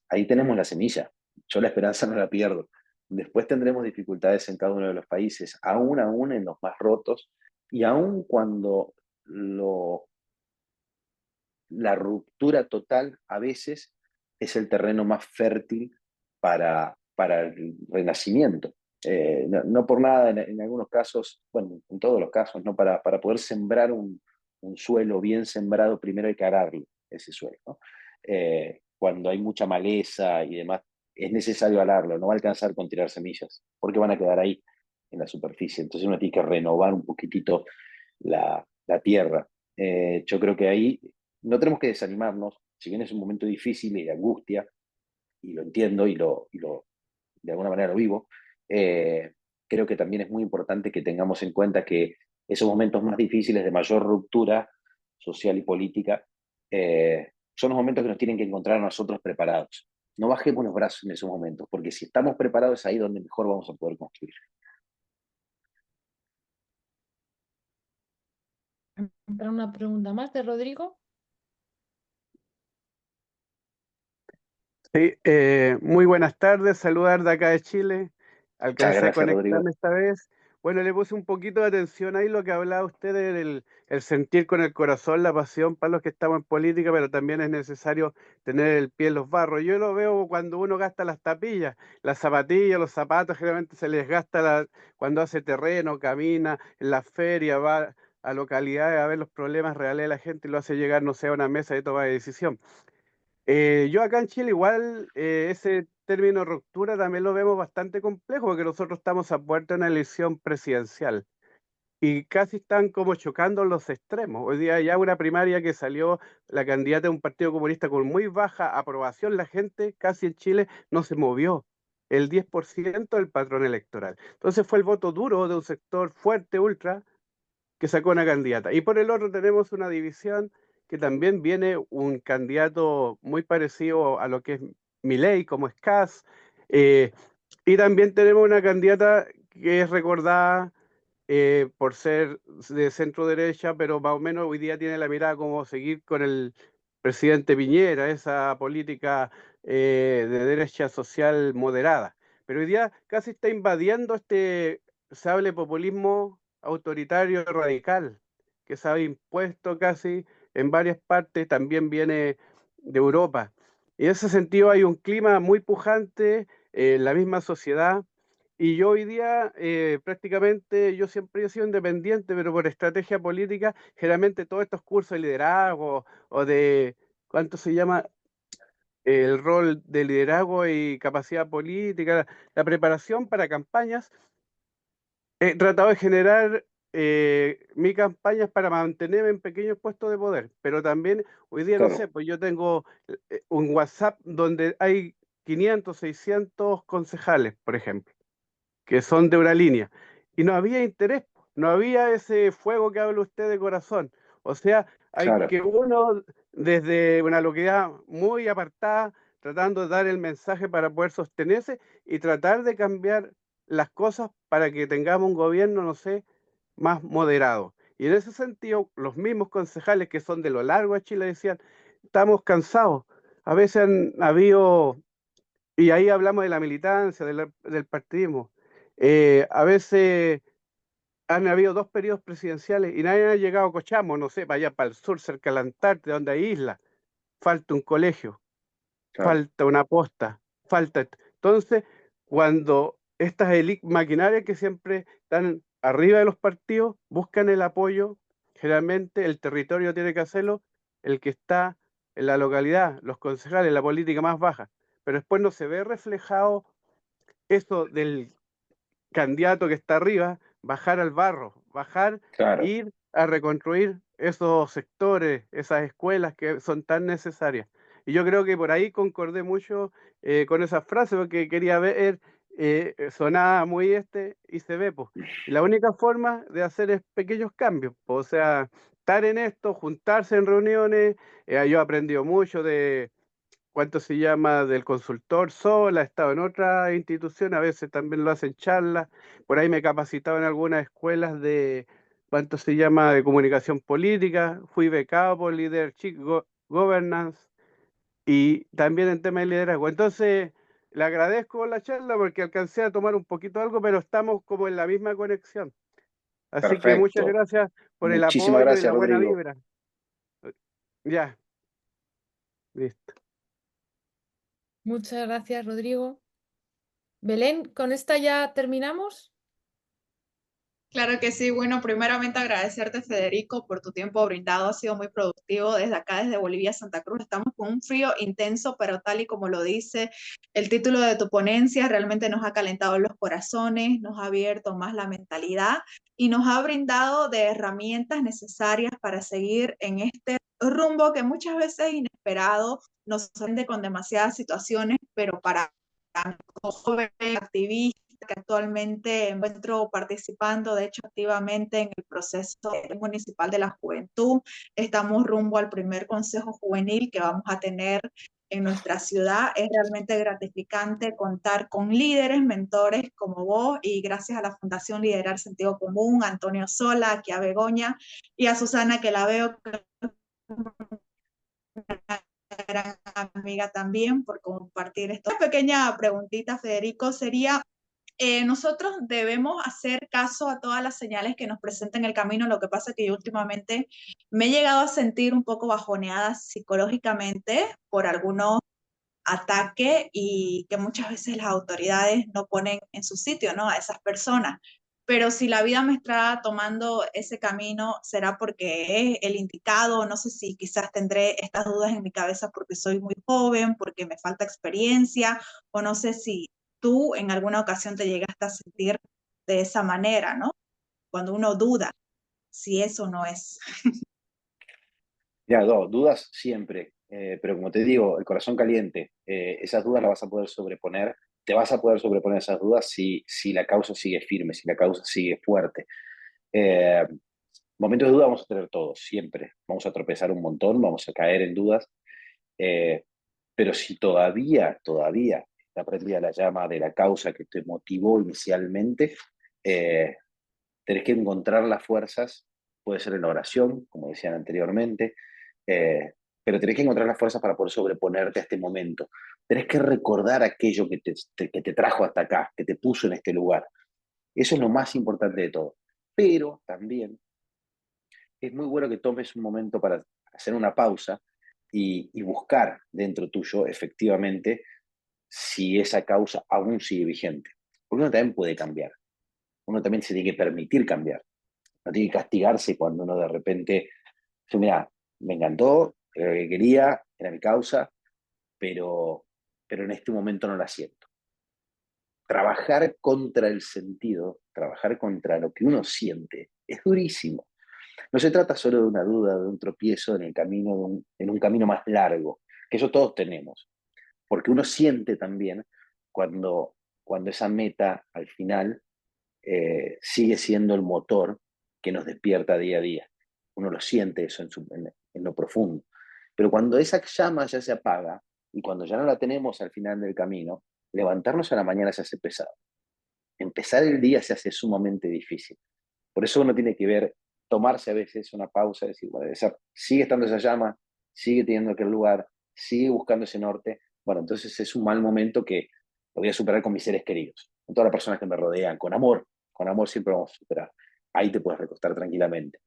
ahí tenemos la semilla. Yo la esperanza no la pierdo. Después tendremos dificultades en cada uno de los países, aún en los más rotos, y aún cuando la ruptura total a veces es el terreno más fértil para el renacimiento. No por nada, en algunos casos, bueno, en todos los casos, ¿no? Para poder sembrar un suelo bien sembrado, primero hay que ararlo, ese suelo, ¿no? Cuando hay mucha maleza y demás, es necesario ararlo, no va a alcanzar con tirar semillas, porque van a quedar ahí en la superficie. Entonces uno tiene que renovar un poquitito la tierra. Yo creo que ahí no tenemos que desanimarnos, si bien es un momento difícil y de angustia, y lo entiendo y de alguna manera lo vivo, creo que también es muy importante que tengamos en cuenta que esos momentos más difíciles de mayor ruptura social y política son los momentos que nos tienen que encontrar a nosotros preparados. No bajemos los brazos en esos momentos, porque si estamos preparados es ahí donde mejor vamos a poder construir. Una pregunta más de Rodrigo. Sí, muy buenas tardes, saludar de acá de Chile. Muchas Alcancé a gracias, Rodrigo. conectarme esta vez. Bueno, le puse un poquito de atención ahí lo que hablaba usted del el sentir con el corazón, la pasión para los que estamos en política, pero también es necesario tener el pie en los barros. Yo lo veo cuando uno gasta las tapillas, las zapatillas, los zapatos, generalmente se les gasta cuando hace terreno, camina en la feria, va a localidades a ver los problemas reales de la gente y lo hace llegar, no sé, a una mesa de toma de decisión. Yo acá en Chile igual ese término ruptura también lo vemos bastante complejo porque nosotros estamos a puerta de una elección presidencial y casi están como chocando los extremos. Hoy día ya una primaria que salió la candidata de un partido comunista con muy baja aprobación, la gente casi en Chile no se movió, el 10% del patrón electoral. Entonces fue el voto duro de un sector fuerte, ultra, que sacó una candidata. Y por el otro tenemos una división que también viene un candidato muy parecido a lo que es Milei, como es Kast, y también tenemos una candidata que es recordada por ser de centro derecha, pero más o menos hoy día tiene la mirada como seguir con el presidente Piñera, esa política de derecha social moderada. Pero hoy día casi está invadiendo este sable populismo autoritario y radical que se ha impuesto casi en varias partes, también viene de Europa. Y en ese sentido hay un clima muy pujante en la misma sociedad. Y yo hoy día prácticamente, yo siempre he sido independiente, pero por estrategia política, generalmente todos estos cursos de liderazgo o de, ¿cuánto se llama? El rol de liderazgo y capacidad política, la preparación para campañas, he tratado de generar mis campañas para mantenerme en pequeños puestos de poder, pero también hoy día, no Claro, sé, pues yo tengo un WhatsApp donde hay 500, 600 concejales, por ejemplo, que son de una línea. Y no había interés, no había ese fuego que habla usted de corazón. O sea, hay claro, que uno, desde una localidad muy apartada, tratando de dar el mensaje para poder sostenerse y tratar de cambiar las cosas para que tengamos un gobierno, no sé, más moderado. Y en ese sentido, los mismos concejales que son de lo largo de Chile decían, estamos cansados. A veces han habido y ahí hablamos de la militancia, del partidismo. A veces han habido 2 periodos presidenciales y nadie ha llegado a Cochamo, no sé, para allá para el sur, cerca de la Antártida, donde hay islas. Falta un colegio, claro, falta una posta, falta. Entonces, cuando estas maquinarias que siempre están arriba de los partidos buscan el apoyo, generalmente el territorio tiene que hacerlo, el que está en la localidad, los concejales, la política más baja. Pero después no se ve reflejado eso del candidato que está arriba, bajar al barro, bajar, claro. ir a reconstruir esos sectores, esas escuelas que son tan necesarias. Y yo creo que por ahí concordé mucho con esa frase, porque quería ver, sonaba muy y se ve, pues. Y la única forma de hacer es pequeños cambios, po, o sea, estar en esto, juntarse en reuniones. Yo he aprendido mucho de ¿cuánto se llama? Del consultor sola, he estado en otra institución, a veces también lo hacen charlas, por ahí me he capacitado en algunas escuelas de, ¿cuánto se llama? De comunicación política, fui becado por Leadership Governance y también en tema de liderazgo. Entonces, le agradezco la charla porque alcancé a tomar un poquito algo, pero estamos como en la misma conexión. Así que muchas Perfecto. gracias por el Muchísimas apoyo y gracias, la buena Rodrigo. vibra. Ya, listo. Muchas gracias, Rodrigo. Belén, ¿con esta ya terminamos? Claro que sí. Bueno, primeramente agradecerte, Federico, por tu tiempo brindado. Ha sido muy productivo. Desde acá, desde Bolivia, Santa Cruz, estamos con un frío intenso, pero tal y como lo dice el título de tu ponencia, realmente nos ha calentado los corazones, nos ha abierto más la mentalidad y nos ha brindado de herramientas necesarias para seguir en este rumbo que muchas veces es inesperado, nos sorprende con demasiadas situaciones, pero para jóvenes, activistas, que actualmente me encuentro participando, de hecho, activamente en el proceso municipal de la juventud. Estamos rumbo al primer consejo juvenil que vamos a tener en nuestra ciudad. Es realmente gratificante contar con líderes, mentores como vos, y gracias a la Fundación Liderar Sentido Común, a Antonio Sola, aquí a Begoña, y a Susana, que la veo gran amiga también, por compartir esto. Una pequeña preguntita, Federico, sería, nosotros debemos hacer caso a todas las señales que nos presenten el camino. Lo que pasa es que yo últimamente me he llegado a sentir un poco bajoneada psicológicamente por algunos ataques y que muchas veces las autoridades no ponen en su sitio, ¿no?, a esas personas. Pero si la vida me está tomando ese camino, será porque es el indicado. No sé si quizás tendré estas dudas en mi cabeza porque soy muy joven, porque me falta experiencia, o no sé si tú en alguna ocasión te llegaste a sentir de esa manera, ¿no? Cuando uno duda si eso no es. Ya, dudas siempre, pero como te digo, el corazón caliente, esas dudas las vas a poder sobreponer, te vas a poder sobreponer esas dudas si la causa sigue firme, si la causa sigue fuerte. Eh, Momentos de duda vamos a tener todos, siempre. Vamos a tropezar un montón, vamos a caer en dudas, pero si todavía está prendida la llama de la causa que te motivó inicialmente, tenés que encontrar las fuerzas, puede ser en la oración, como decían anteriormente, pero tenés que encontrar las fuerzas para poder sobreponerte a este momento. Tenés que recordar aquello que te trajo hasta acá, que te puso en este lugar. Eso es lo más importante de todo. Pero también es muy bueno que tomes un momento para hacer una pausa y buscar dentro tuyo efectivamente si esa causa aún sigue vigente. Porque uno también puede cambiar. Uno también se tiene que permitir cambiar. No tiene que castigarse cuando uno de repente dice, mira, me encantó, era lo que quería, era mi causa, pero en este momento no la siento. Trabajar contra el sentido, trabajar contra lo que uno siente, es durísimo. No se trata solo de una duda, de un tropiezo en el camino, en un camino más largo, que eso todos tenemos, porque uno siente también cuando esa meta al final sigue siendo el motor que nos despierta día a día. Uno lo siente eso en lo profundo. Pero cuando esa llama ya se apaga y cuando ya no la tenemos al final del camino, levantarnos a la mañana se hace pesado. Empezar el día se hace sumamente difícil. Por eso uno tiene que tomarse a veces una pausa y decir, bueno, sigue estando esa llama, sigue teniendo aquel lugar, sigue buscando ese norte. Bueno, entonces es un mal momento que lo voy a superar con mis seres queridos, con todas las personas que me rodean, con amor siempre vamos a superar. Ahí te puedes recostar tranquilamente.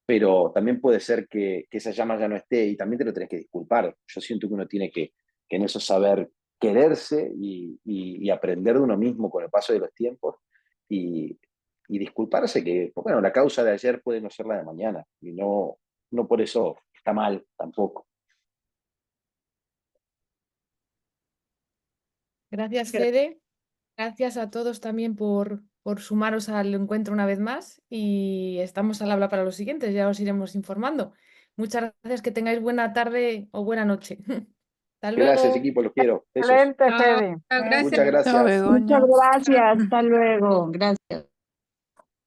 Pero también puede ser que esa llama ya no esté y también te lo tenés que disculpar. Yo siento que uno tiene que en eso saber quererse y aprender de uno mismo con el paso de los tiempos y disculparse que, bueno, la causa de ayer puede no ser la de mañana y no por eso está mal tampoco. Gracias, Fede. Gracias a todos también por sumaros al encuentro una vez más y estamos al habla para los siguientes, ya os iremos informando. Muchas gracias, que tengáis buena tarde o buena noche. Hasta Gracias, luego. equipo, los quiero. Besos. Excelente, Fede. Muchas Chao, gracias. Begoña. Muchas gracias. Hasta luego. Gracias.